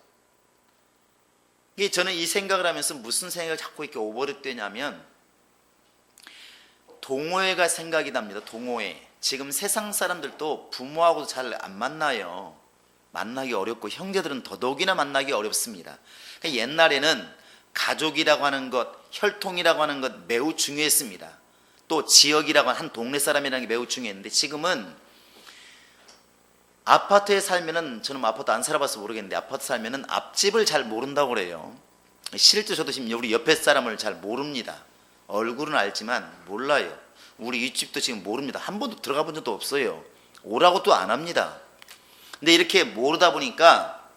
저는 이 생각을 하면서 무슨 생각을 자꾸 이렇게 오버랩되냐면 동호회가 생각이 납니다. 동호회. 지금 세상 사람들도 부모하고도 잘 안 만나요. 만나기 어렵고 형제들은 더더욱이나 만나기 어렵습니다. 그러니까 옛날에는 가족이라고 하는 것, 혈통이라고 하는 것 매우 중요했습니다. 또 지역이라고 하는 한 동네 사람이라는 게 매우 중요했는데 지금은 아파트에 살면은 저는 아파트 안 살아봐서 모르겠는데 아파트 살면은 앞집을 잘 모른다고 그래요. 실제 저도 지금 우리 옆에 사람을 잘 모릅니다. 얼굴은 알지만 몰라요. 우리 윗집도 지금 모릅니다. 한 번도 들어가 본 적도 없어요. 오라고 또 안 합니다. 근데 이렇게 모르다 보니까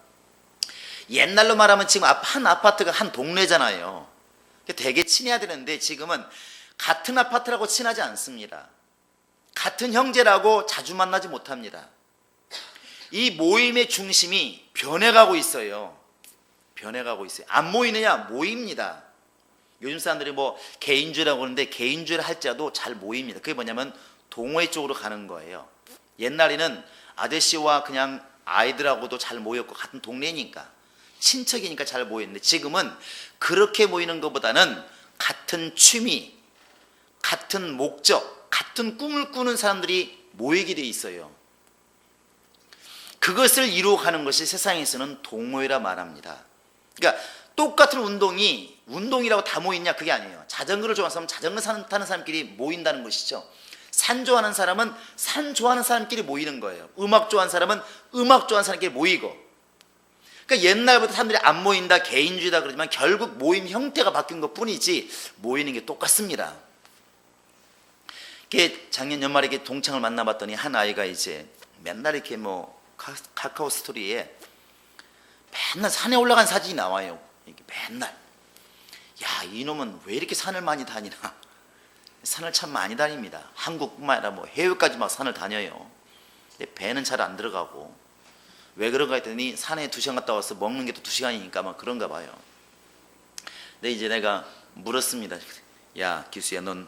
옛날로 말하면 지금 한 아파트가 한 동네잖아요. 되게 친해야 되는데 지금은 같은 아파트라고 친하지 않습니다. 같은 형제라고 자주 만나지 못합니다. 이 모임의 중심이 변해가고 있어요. 변해가고 있어요. 안 모이느냐? 모입니다. 요즘 사람들이 뭐 개인주의라고 그러는데 개인주의를 할지라도 잘 모입니다. 그게 뭐냐면 동호회 쪽으로 가는 거예요. 옛날에는 아저씨와 그냥 아이들하고도 잘 모였고 같은 동네니까 친척이니까 잘 모였는데 지금은 그렇게 모이는 것보다는 같은 취미, 같은 목적, 같은 꿈을 꾸는 사람들이 모이게 돼 있어요. 그것을 이루어가는 것이 세상에서는 동호회라 말합니다. 그러니까 똑같은 운동이라고 다 모이냐 그게 아니에요. 자전거를 좋아하는 사람은 자전거 타는 사람끼리 모인다는 것이죠. 산 좋아하는 사람은 산 좋아하는 사람끼리 모이는 거예요. 음악 좋아하는 사람은 음악 좋아하는 사람끼리 모이고. 그러니까 옛날부터 사람들이 안 모인다, 개인주의다 그러지만 결국 모임 형태가 바뀐 것 뿐이지 모이는 게 똑같습니다. 작년 연말에 동창을 만나봤더니 한 아이가 이제 맨날 이렇게 뭐 카카오 스토리에 맨날 산에 올라간 사진이 나와요. 이렇게 맨날. 야, 이놈은 왜 이렇게 산을 많이 다니나. 산을 참 많이 다닙니다. 한국뿐만 아니라 뭐 해외까지 막 산을 다녀요. 근데 배는 잘 안 들어가고. 왜 그런가 했더니 산에 2시간 갔다 와서 먹는 게 또 2시간이니까 막 그런가 봐요. 근데 이제 내가 물었습니다. 야, 기수야, 넌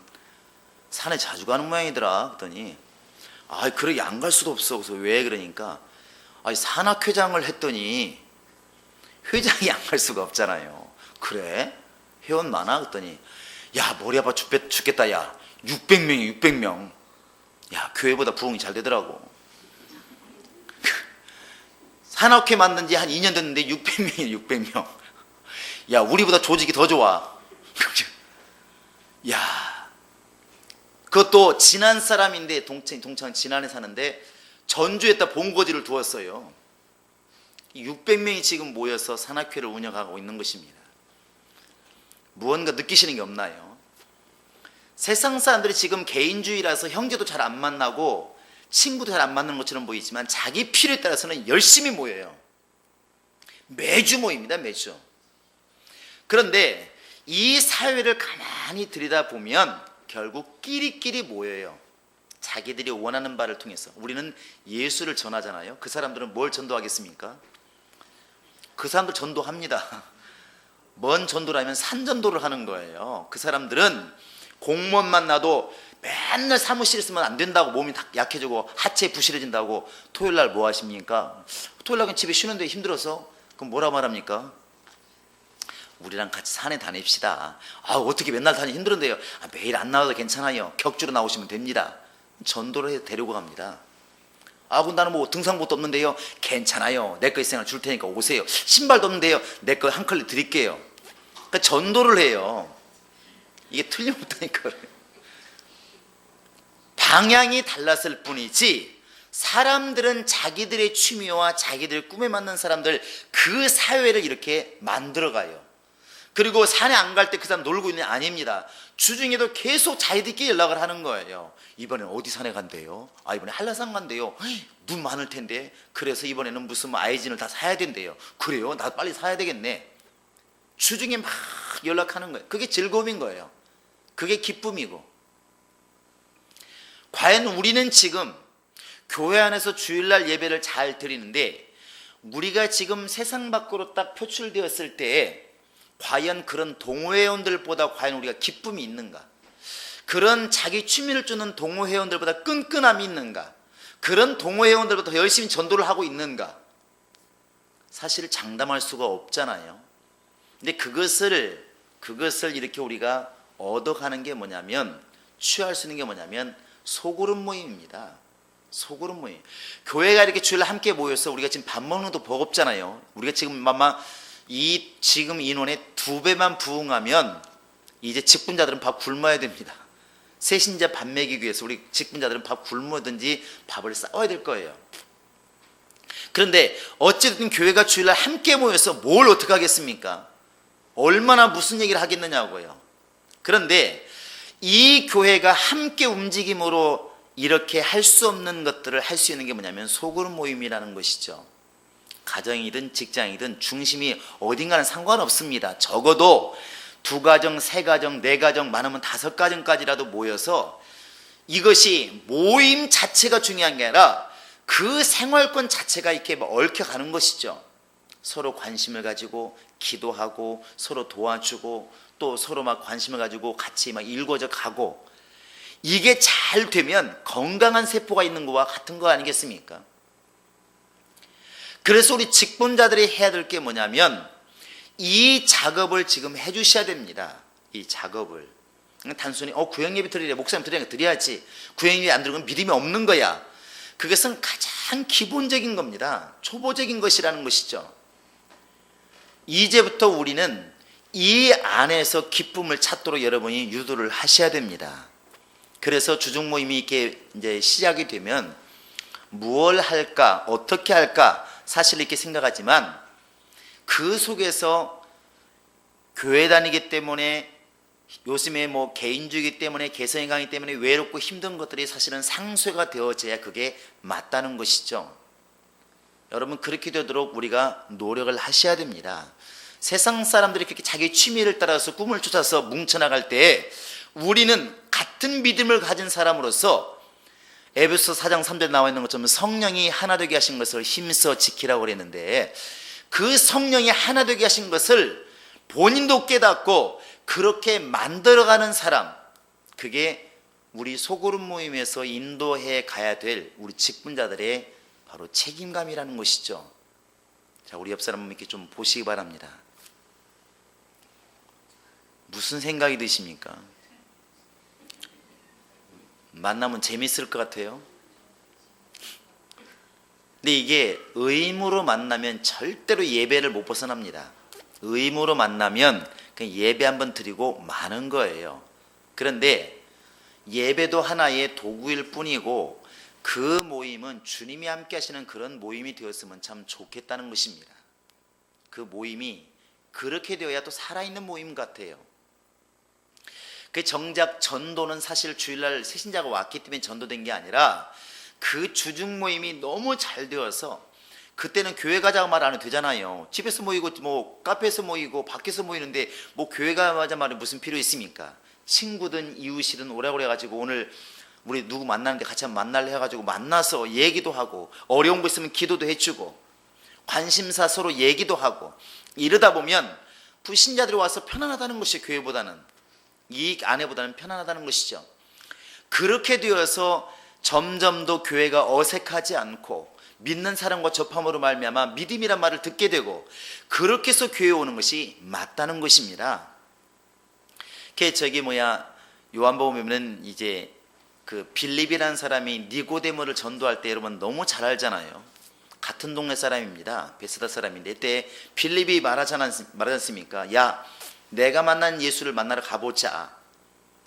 산에 자주 가는 모양이더라. 그랬더니 아, 그래 안 갈 수도 없어. 그래서 왜 그러니까 산악회장을 했더니 회장이 안 갈 수가 없잖아요. 그래? 회원 많아? 그랬더니 야, 머리 아파 죽겠다. 야, 600명이 600명. 야, 교회보다 부흥이 잘 되더라고. 산악회 만든 지 한 2년 됐는데 600명이 600명. 야, 우리보다 조직이 더 좋아. 야, 그것도 지난 사람인데 동창 지난해 사는데 전주에다 본거지를 두었어요. 600명이 지금 모여서 산악회를 운영하고 있는 것입니다. 무언가 느끼시는 게 없나요? 세상 사람들이 지금 개인주의라서 형제도 잘 안 만나고 친구도 잘 안 만나는 것처럼 보이지만 자기 필요에 따라서는 열심히 모여요. 매주 모입니다. 매주. 그런데 이 사회를 가만히 들여다보면 결국 끼리끼리 모여요. 자기들이 원하는 바를 통해서. 우리는 예수를 전하잖아요. 그 사람들은 뭘 전도하겠습니까? 그 사람들 전도합니다. 뭔 전도라면 산전도를 하는 거예요. 그 사람들은 공무원만 나도 맨날 사무실에 있으면 안 된다고 몸이 약해지고 하체 부실해진다고 토요일 날 뭐 하십니까? 토요일 날 그냥 집에 쉬는데 힘들어서 그럼 뭐라 말합니까? 우리랑 같이 산에 다닙시다. 아, 어떻게 맨날 다니 힘들은데요? 매일 안 나와도 괜찮아요. 격주로 나오시면 됩니다. 전도를 해 데리고 갑니다. 아고 나는 뭐 등산복도 없는데요. 괜찮아요. 내 거 있으니까 줄 테니까 오세요. 신발도 없는데요. 내 거 한 컬레 드릴게요. 그러니까 전도를 해요. 이게 틀림없다니까요. 방향이 달랐을 뿐이지 사람들은 자기들의 취미와 자기들 꿈에 맞는 사람들 그 사회를 이렇게 만들어가요. 그리고 산에 안 갈 때 그 사람 놀고 있는 게 아닙니다. 주중에도 계속 자기들끼리 연락을 하는 거예요. 이번엔 어디 산에 간대요? 아, 이번에 한라산 간대요. 눈 많을 텐데. 그래서 이번에는 무슨 뭐 아이진을 다 사야 된대요. 그래요? 나 빨리 사야 되겠네. 주중에 막 연락하는 거예요. 그게 즐거움인 거예요. 그게 기쁨이고. 과연 우리는 지금 교회 안에서 주일날 예배를 잘 드리는데 우리가 지금 세상 밖으로 딱 표출되었을 때 과연 그런 동호회원들보다 과연 우리가 기쁨이 있는가? 그런 자기 취미를 주는 동호회원들보다 끈끈함이 있는가? 그런 동호회원들보다 더 열심히 전도를 하고 있는가? 사실 장담할 수가 없잖아요. 근데 그것을 이렇게 우리가 얻어가는 게 뭐냐면, 취할 수 있는 게 뭐냐면 소그룹 모임입니다. 소그룹 모임. 교회가 이렇게 주일날 함께 모여서 우리가 지금 밥 먹는 것도 버겁잖아요. 우리가 지금 아마 지금 인원의 2배만 부응하면 이제 직분자들은 밥 굶어야 됩니다. 세신자 밥 먹이기 위해서 우리 직분자들은 밥 굶어든지 밥을 싸워야 될 거예요. 그런데 어쨌든 교회가 주일날 함께 모여서 뭘 어떻게 하겠습니까? 얼마나 무슨 얘기를 하겠느냐고요. 그런데 이 교회가 함께 움직임으로 이렇게 할 수 없는 것들을 할 수 있는 게 뭐냐면 소그룹 모임이라는 것이죠. 가정이든 직장이든 중심이 어딘가는 상관없습니다. 적어도 2가정, 3가정, 4가정, 많으면 5가정까지라도 모여서 이것이 모임 자체가 중요한 게 아니라 그 생활권 자체가 이렇게 얽혀가는 것이죠. 서로 관심을 가지고 기도하고 서로 도와주고 또 서로 막 관심을 가지고 같이 막 일궈져 가고, 이게 잘 되면 건강한 세포가 있는 것과 같은 거 아니겠습니까? 그래서 우리 직분자들이 해야 될 게 뭐냐면 이 작업을 지금 해 주셔야 됩니다. 이 작업을. 단순히 구역예배 드리래, 목사님 드리니까 드려야지, 구역예배 안 드리면 믿음이 없는 거야. 그것은 가장 기본적인 겁니다. 초보적인 것이라는 것이죠. 이제부터 우리는 이 안에서 기쁨을 찾도록 여러분이 유도를 하셔야 됩니다. 그래서 주중 모임이 이렇게 이제 시작이 되면 무엇을 할까, 어떻게 할까, 사실 이렇게 생각하지만 그 속에서 교회 다니기 때문에, 요즘에 뭐 개인주의이기 때문에, 개성이 강하기 때문에 외롭고 힘든 것들이 사실은 상쇄가 되어져야 그게 맞다는 것이죠. 여러분, 그렇게 되도록 우리가 노력을 하셔야 됩니다. 세상 사람들이 그렇게 자기 취미를 따라서 꿈을 쫓아서 뭉쳐나갈 때 우리는 같은 믿음을 가진 사람으로서 에베소 4장 3절에 나와 있는 것처럼 성령이 하나 되게 하신 것을 힘써 지키라고 그랬는데, 그 성령이 하나 되게 하신 것을 본인도 깨닫고 그렇게 만들어가는 사람, 그게 우리 소그룹 모임에서 인도해 가야 될 우리 직분자들의 바로 책임감이라는 것이죠. 자, 우리 옆 사람 이렇게 좀 보시기 바랍니다. 무슨 생각이 드십니까? 만나면 재밌을 것 같아요. 근데 이게 의무로 만나면 절대로 예배를 못 벗어납니다. 의무로 만나면 그냥 예배 한번 드리고 마는 거예요. 그런데 예배도 하나의 도구일 뿐이고 그 모임은 주님이 함께 하시는 그런 모임이 되었으면 참 좋겠다는 것입니다. 그 모임이 그렇게 되어야 또 살아있는 모임 같아요. 그 정작 전도는 사실 주일날 새신자가 왔기 때문에 전도된 게 아니라 그 주중 모임이 너무 잘 되어서, 그때는 교회 가자고 말 안 해도 되잖아요. 집에서 모이고 뭐 카페에서 모이고 밖에서 모이는데 뭐 교회 가자 말이 무슨 필요 있습니까? 친구든 이웃이든 오라고 그래가지고 오늘 우리 누구 만나는데 같이 한번 만날래 해가지고 만나서 얘기도 하고, 어려운 거 있으면 기도도 해주고, 관심사 서로 얘기도 하고, 이러다 보면 불신자들이 와서 편안하다는 것이 교회보다는, 이 아내보다는 편안하다는 것이죠. 그렇게 되어서 점점 더 교회가 어색하지 않고 믿는 사람과 접함으로 말미암아 믿음이란 말을 듣게 되고, 그렇게 해서 교회에 오는 것이 맞다는 것입니다. 요한복음에 보면 이제 그 빌립이라는 사람이 니고데모를 전도할 때 여러분 너무 잘 알잖아요. 같은 동네 사람입니다. 베스다 사람인데 이때 빌립이 말하지 않습니까? 야, 내가 만난 예수를 만나러 가보자.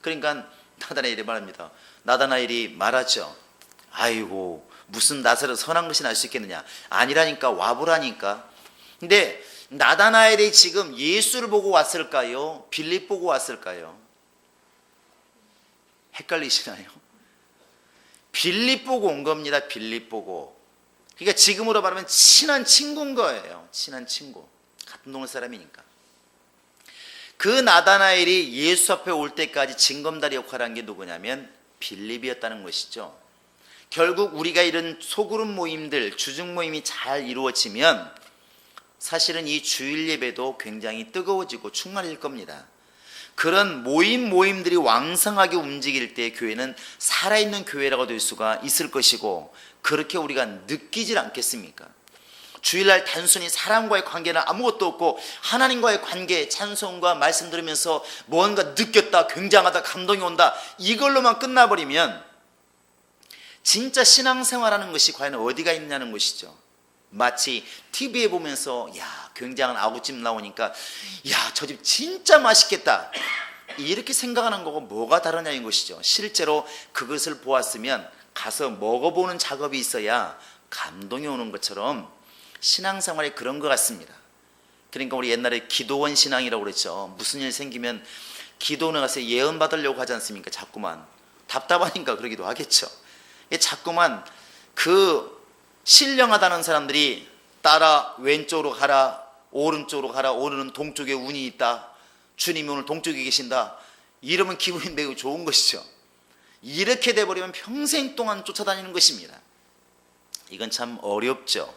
그러니까 나다나엘이 말합니다. 나다나엘이 말하죠. 아이고, 무슨 나사렛 선한 것이 날 수 있겠느냐. 아니라니까, 와보라니까. 근데 나다나엘이 지금 예수를 보고 왔을까요? 빌립 보고 왔을까요? 헷갈리시나요? 빌립 보고 온 겁니다. 빌립 보고. 그러니까 지금으로 말하면 친한 친구인 거예요. 친한 친구. 같은 동네 사람이니까. 그 나다나엘이 예수 앞에 올 때까지 징검다리 역할을 한 게 누구냐면 빌립이었다는 것이죠. 결국 우리가 이런 소그룹 모임들, 주중 모임이 잘 이루어지면 사실은 이 주일 예배도 굉장히 뜨거워지고 충만해질 겁니다. 그런 모임들이 왕성하게 움직일 때 교회는 살아있는 교회라고 될 수가 있을 것이고, 그렇게 우리가 느끼질 않겠습니까? 주일날 단순히 사람과의 관계는 아무것도 없고 하나님과의 관계, 찬송과 말씀 들으면서 뭔가 느꼈다, 굉장하다, 감동이 온다, 이걸로만 끝나버리면 진짜 신앙생활하는 것이 과연 어디가 있냐는 것이죠. 마치 TV에 보면서 야, 굉장한 아구찜 나오니까 야, 저 집 진짜 맛있겠다, 이렇게 생각하는 거고 뭐가 다르냐는 것이죠. 실제로 그것을 보았으면 가서 먹어보는 작업이 있어야 감동이 오는 것처럼 신앙생활이 그런 것 같습니다. 그러니까 우리 옛날에 기도원 신앙이라고 그랬죠. 무슨 일 생기면 기도원에 가서 예언 받으려고 하지 않습니까? 자꾸만 답답하니까 그러기도 하겠죠. 자꾸만 그 신령하다는 사람들이 따라 왼쪽으로 가라, 오른쪽으로 가라, 오늘은 동쪽에 운이 있다, 주님이 오늘 동쪽에 계신다, 이러면 기분이 매우 좋은 것이죠. 이렇게 돼버리면 평생 동안 쫓아다니는 것입니다. 이건 참 어렵죠.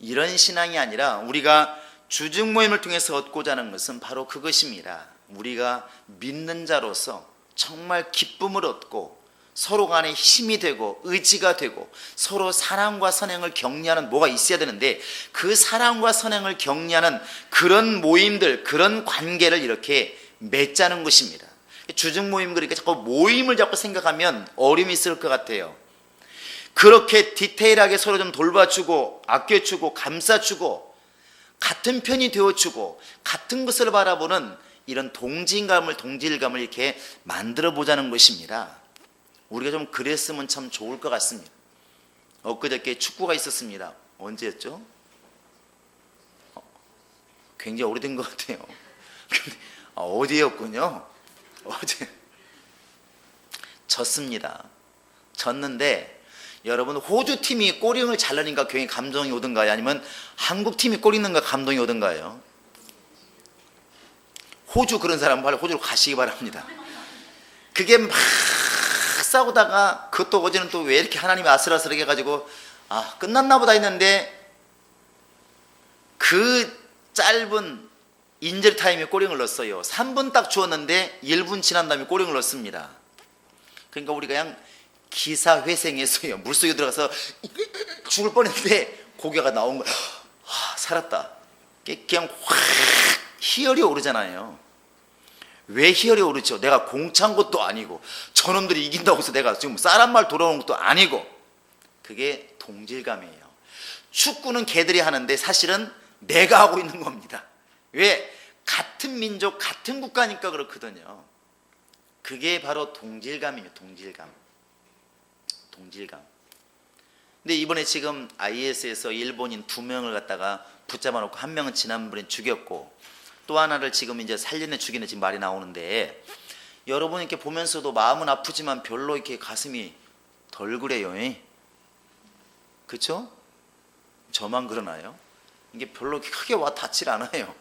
이런 신앙이 아니라 우리가 주중 모임을 통해서 얻고자 하는 것은 바로 그것입니다. 우리가 믿는 자로서 정말 기쁨을 얻고 서로 간에 힘이 되고 의지가 되고 서로 사랑과 선행을 격려하는 뭐가 있어야 되는데, 그 사랑과 선행을 격려하는 그런 모임들, 그런 관계를 이렇게 맺자는 것입니다. 주중 모임, 그러니까 자꾸 모임을 자꾸 생각하면 어려움이 있을 것 같아요. 그렇게 디테일하게 서로 좀 돌봐주고 아껴주고 감싸주고 같은 편이 되어주고 같은 것을 바라보는 이런 동질감을 이렇게 만들어 보자는 것입니다. 우리가 좀 그랬으면 참 좋을 것 같습니다. 엊그저께 축구가 있었습니다. 언제였죠? 굉장히 오래된 것 같아요. 어디였군요? 어제 졌습니다. 졌는데 여러분, 호주 팀이 골을 잘 넣으니까 굉장히 감동이 오던가요? 아니면 한국 팀이 골 넣는가 감동이 오던가요? 호주, 그런 사람은 빨리 호주로 가시기 바랍니다. 그게 막 싸우다가 그것도 어제는 또 왜 이렇게 하나님이 아슬아슬하게 해가지고 아, 끝났나 보다 했는데 그 짧은 인절 타임에 골을 넣었어요. 3분 딱 주었는데 1분 지난 다음에 골을 넣었습니다. 그러니까 우리가 그냥 기사회생했어요. 물속에 들어가서 죽을 뻔했는데 고개가 나온 거야. 살았다. 그냥 확 희열이 오르잖아요. 왜 희열이 오르죠? 내가 공차한 것도 아니고 저놈들이 이긴다고 해서 내가 지금 쌀 한 말 돌아오는 것도 아니고, 그게 동질감이에요. 축구는 걔들이 하는데 사실은 내가 하고 있는 겁니다. 왜? 같은 민족, 같은 국가니까 그렇거든요. 그게 바로 동질감입니다. 동질감. 근데 이번에 지금 IS에서 일본인 2명을 갖다가 붙잡아 놓고, 한 명은 지난번에 죽였고 또 하나를 지금 이제 살려내 죽이네 지금 말이 나오는데, 여러분 이렇게 보면서도 마음은 아프지만 별로 이렇게 가슴이 덜 그래요. 그렇죠? 저만 그러나요? 이게 별로 크게 와 닿질 않아요.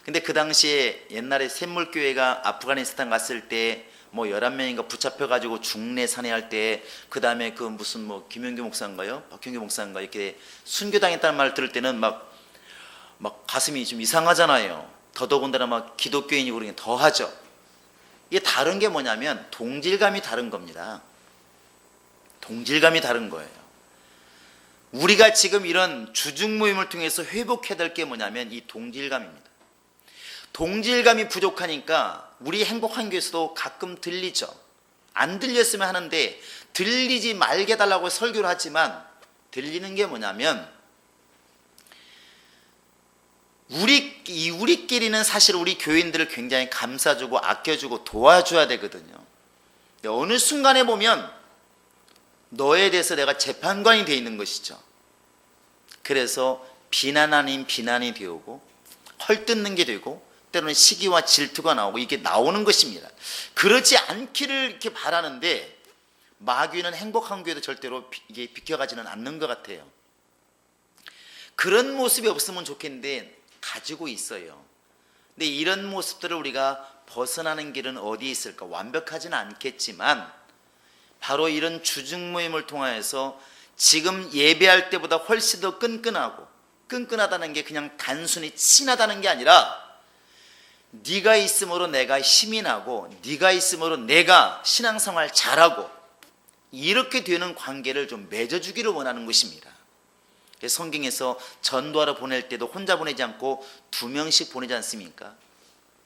근데 그 당시에 옛날에 샘물교회가 아프가니스탄 갔을 때 뭐 11명인가 붙잡혀가지고 중내 산해할 때, 그 다음에 그 무슨 뭐 김영규 목사인가요? 박형규 목사인가 이렇게 순교당했다는 말을 들을 때는 막 가슴이 좀 이상하잖아요. 더더군다나 막 기독교인이고 그러니 더 하죠. 이게 다른 게 뭐냐면 동질감이 다른 겁니다. 동질감이 다른 거예요. 우리가 지금 이런 주중 모임을 통해서 회복해야 될 게 뭐냐면 이 동질감입니다. 동질감이 부족하니까 우리 행복한 교회에서도 가끔 들리죠. 안 들렸으면 하는데 들리지 말게 해달라고 설교를 하지만 들리는 게 뭐냐면 우리끼리는 사실 우리 교인들을 굉장히 감싸주고 아껴주고 도와줘야 되거든요. 어느 순간에 보면 너에 대해서 내가 재판관이 되어 있는 것이죠. 그래서 비난 아닌 비난이 되고 헐뜯는 게 되고 때로는 시기와 질투가 나오고 이게 나오는 것입니다. 그렇지 않기를 이렇게 바라는데 마귀는 행복한 교회도 절대로 이게 비켜가지는 않는 것 같아요. 그런 모습이 없으면 좋겠는데 가지고 있어요. 근데 이런 모습들을 우리가 벗어나는 길은 어디에 있을까? 완벽하지는 않겠지만 바로 이런 주중 모임을 통하여서 지금 예배할 때보다 훨씬 더 끈끈하다는 게 그냥 단순히 친하다는 게 아니라 네가 있음으로 내가 힘이 나고 네가 있음으로 내가 신앙생활 잘하고 이렇게 되는 관계를 좀 맺어주기를 원하는 것입니다. 성경에서 전도하러 보낼 때도 혼자 보내지 않고 2명씩 보내지 않습니까?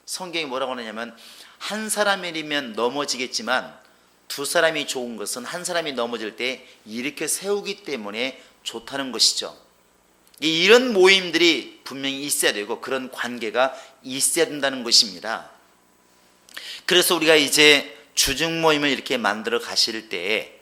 성경이 뭐라고 하느냐면 한 사람이면 넘어지겠지만 2사람이 좋은 것은 한 사람이 넘어질 때 일으켜 세우기 때문에 좋다는 것이죠. 이런 모임들이 분명히 있어야 되고 그런 관계가 있어야 된다는 것입니다. 그래서 우리가 이제 주중 모임을 이렇게 만들어 가실 때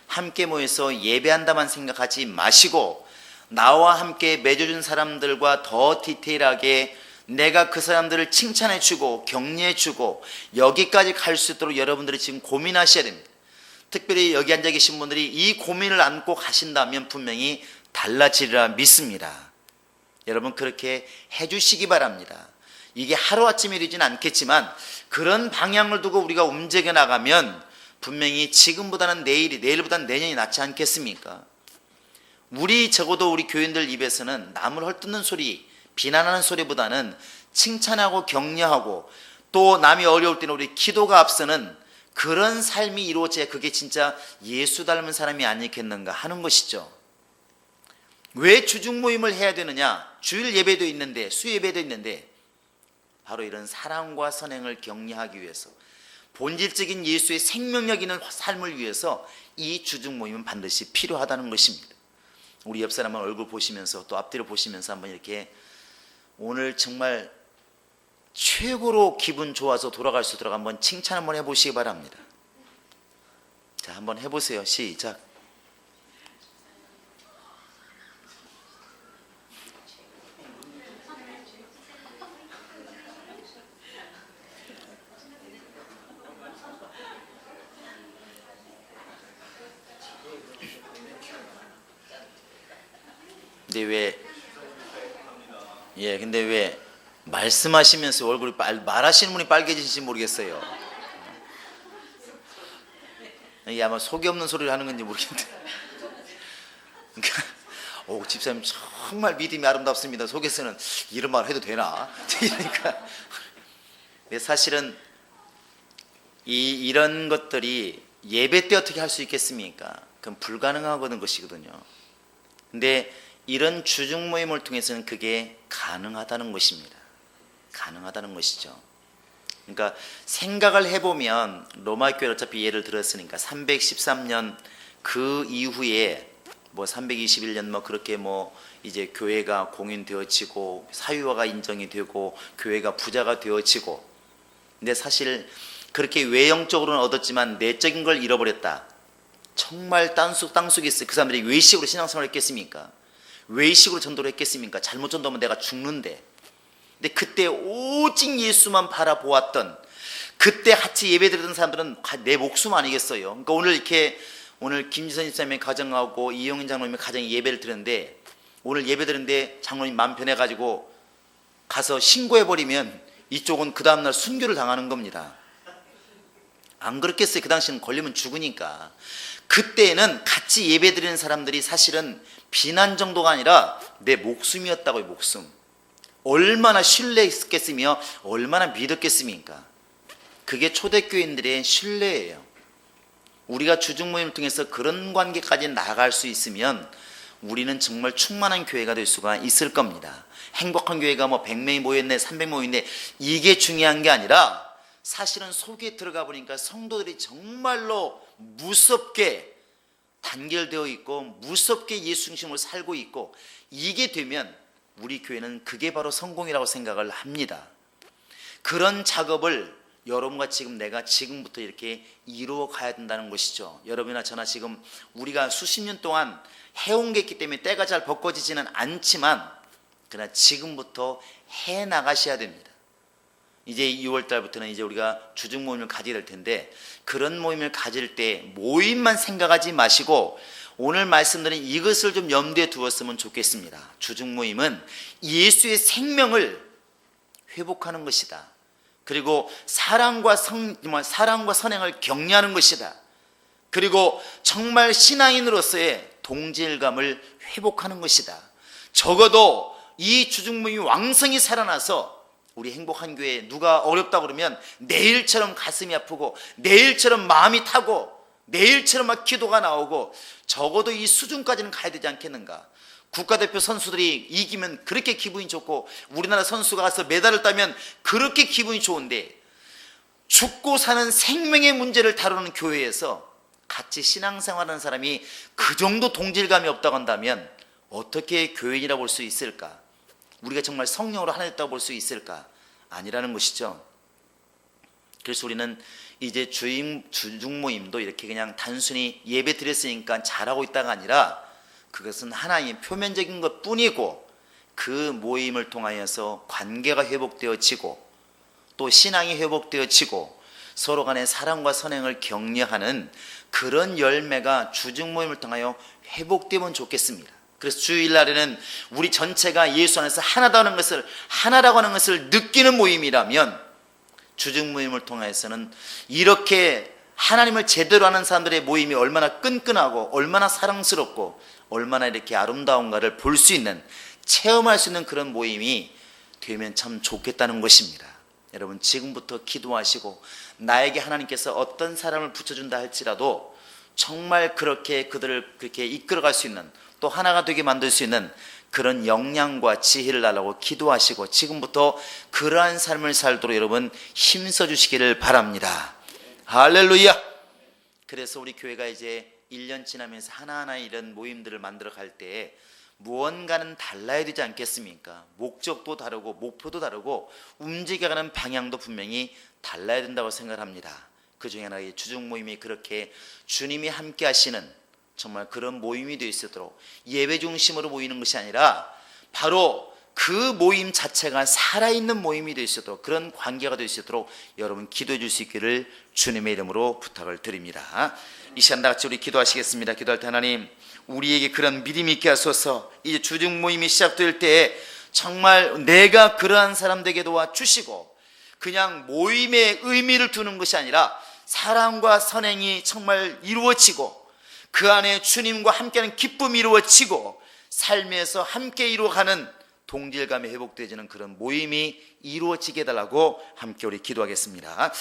함께 모여서 예배한다만 생각하지 마시고 나와 함께 맺어준 사람들과 더 디테일하게 내가 그 사람들을 칭찬해주고 격려해주고 여기까지 갈 수 있도록 여러분들이 지금 고민하셔야 됩니다. 특별히 여기 앉아 계신 분들이 이 고민을 안고 가신다면 분명히 달라지리라 믿습니다. 여러분 그렇게 해주시기 바랍니다. 이게 하루아침에 이루어지진 않겠지만 그런 방향을 두고 우리가 움직여 나가면 분명히 지금보다는 내일보다는 내년이 낫지 않겠습니까? 적어도 우리 교인들 입에서는 남을 헐뜯는 소리, 비난하는 소리보다는 칭찬하고 격려하고 또 남이 어려울 때는 우리 기도가 앞서는 그런 삶이 이루어져야 그게 진짜 예수 닮은 사람이 아니겠는가 하는 것이죠. 왜 주중 모임을 해야 되느냐? 주일 예배도 있는데 수 예배도 있는데 바로 이런 사랑과 선행을 격려하기 위해서 본질적인 예수의 생명력 있는 삶을 위해서 이 주중 모임은 반드시 필요하다는 것입니다. 우리 옆 사람 얼굴 보시면서 또 앞뒤로 보시면서 한번 이렇게 오늘 정말 최고로 기분 좋아서 돌아갈 수 있도록 한번 칭찬 한번 해보시기 바랍니다. 자, 한번 해보세요. 시작. 근데 왜 말씀하시면서 얼굴이 말하시는 분이 빨개지신지 모르겠어요. 이게 아마 속이 없는 소리를 하는 건지 모르겠는데. 그러니까, 집사님 정말 믿음이 아름답습니다. 속에서는 이런 말 해도 되나? 그러니까 사실은 이런 것들이 예배 때 어떻게 할 수 있겠습니까? 그건 불가능하거든 것이거든요. 근데 이런 주중 모임을 통해서는 그게 가능하다는 것입니다. 가능하다는 것이죠. 그러니까 생각을 해보면 로마 교회를 어차피 예를 들었으니까 313년 그 이후에 321년 그렇게 이제 교회가 공인되어지고 사유화가 인정이 되고 교회가 부자가 되어지고, 근데 사실 그렇게 외형적으로는 얻었지만 내적인 걸 잃어버렸다. 정말 땅속에 있어요. 그 사람들이 외식으로 신앙생활을 했겠습니까? 외식으로 전도를 했겠습니까? 잘못 전도하면 내가 죽는데. 근데 그때 오직 예수만 바라보았던, 그때 같이 예배드리던 사람들은 내 목숨 아니겠어요? 그러니까 오늘 김지선 집사님의 가정하고 이용인 장로님의 가정에 예배를 드렸는데, 오늘 예배 드렸는데 장로님 마음 변해가지고 가서 신고해버리면 이쪽은 그 다음날 순교를 당하는 겁니다. 안 그렇겠어요? 그 당시는 걸리면 죽으니까. 그때는 같이 예배 드리는 사람들이 사실은 비난 정도가 아니라 내 목숨이었다고요. 목숨. 얼마나 신뢰했겠으며 얼마나 믿었겠습니까? 그게 초대교인들의 신뢰예요. 우리가 주중 모임을 통해서 그런 관계까지 나아갈 수 있으면 우리는 정말 충만한 교회가 될 수가 있을 겁니다. 행복한 교회가 100명이 모였네 300명이 모였네 이게 중요한 게 아니라 사실은 속에 들어가 보니까 성도들이 정말로 무섭게 단결되어 있고 무섭게 예수 중심으로 살고 있고, 이게 되면 우리 교회는 그게 바로 성공이라고 생각을 합니다. 그런 작업을 여러분과 지금 내가 지금부터 이렇게 이루어 가야 된다는 것이죠. 여러분이나 저나 지금 우리가 수십 년 동안 해온 게 있기 때문에 때가 잘 벗겨지지는 않지만, 그러나 지금부터 해 나가셔야 됩니다. 이제 6월 달부터는 이제 우리가 주중 모임을 가지게 될 텐데, 그런 모임을 가질 때 모임만 생각하지 마시고 오늘 말씀드린 이것을 좀 염두에 두었으면 좋겠습니다. 주중 모임은 예수의 생명을 회복하는 것이다. 그리고 사랑과 선행을 격려하는 것이다. 그리고 정말 신앙인으로서의 동질감을 회복하는 것이다. 적어도 이 주중 모임이 왕성히 살아나서 우리 행복한 교회에 누가 어렵다 그러면 내일처럼 가슴이 아프고 내일처럼 마음이 타고 내일처럼 막 기도가 나오고, 적어도 이 수준까지는 가야 되지 않겠는가. 국가대표 선수들이 이기면 그렇게 기분이 좋고 우리나라 선수가 가서 메달을 따면 그렇게 기분이 좋은데, 죽고 사는 생명의 문제를 다루는 교회에서 같이 신앙생활하는 사람이 그 정도 동질감이 없다고 한다면 어떻게 교인이라고 볼 수 있을까? 우리가 정말 성령으로 하나 됐다고 볼 수 있을까? 아니라는 것이죠. 그래서 우리는 이제 주중 모임도 이렇게 그냥 단순히 예배 드렸으니까 잘하고 있다가 아니라, 그것은 하나님의 표면적인 것 뿐이고, 그 모임을 통하여서 관계가 회복되어지고 또 신앙이 회복되어지고 서로 간의 사랑과 선행을 격려하는 그런 열매가 주중 모임을 통하여 회복되면 좋겠습니다. 그래서 주일날에는 우리 전체가 예수 안에서 하나라고 하는 것을 느끼는 모임이라면, 주중 모임을 통해서는 이렇게 하나님을 제대로 아는 사람들의 모임이 얼마나 끈끈하고 얼마나 사랑스럽고 얼마나 이렇게 아름다운가를 볼 수 있는, 체험할 수 있는 그런 모임이 되면 참 좋겠다는 것입니다. 여러분, 지금부터 기도하시고 나에게 하나님께서 어떤 사람을 붙여준다 할지라도 정말 그렇게 그들을 그렇게 이끌어갈 수 있는, 또 하나가 되게 만들 수 있는 그런 역량과 지혜를 달라고 기도하시고 지금부터 그러한 삶을 살도록 여러분 힘써 주시기를 바랍니다. 할렐루야. 그래서 우리 교회가 이제 1년 지나면서 하나하나 이런 모임들을 만들어 갈 때 무언가는 달라야 되지 않겠습니까? 목적도 다르고 목표도 다르고 움직여가는 방향도 분명히 달라야 된다고 생각합니다. 그 중에 하나 이 주중 모임이 그렇게 주님이 함께 하시는 정말 그런 모임이 되어 있도록, 예배 중심으로 모이는 것이 아니라 바로 그 모임 자체가 살아있는 모임이 되어 있도록, 그런 관계가 되어 있도록 여러분 기도해 줄 수 있기를 주님의 이름으로 부탁을 드립니다. 이 시간 다 같이 우리 기도하시겠습니다. 기도할 때 하나님, 우리에게 그런 믿음이 있게 하소서. 이제 주중 모임이 시작될 때 정말 내가 그러한 사람 되게 도와주시고, 그냥 모임에 의미를 두는 것이 아니라 사랑과 선행이 정말 이루어지고 그 안에 주님과 함께하는 기쁨이 이루어지고 삶에서 함께 이루어가는 동질감이 회복되어지는 그런 모임이 이루어지게 해달라고 함께 우리 기도하겠습니다.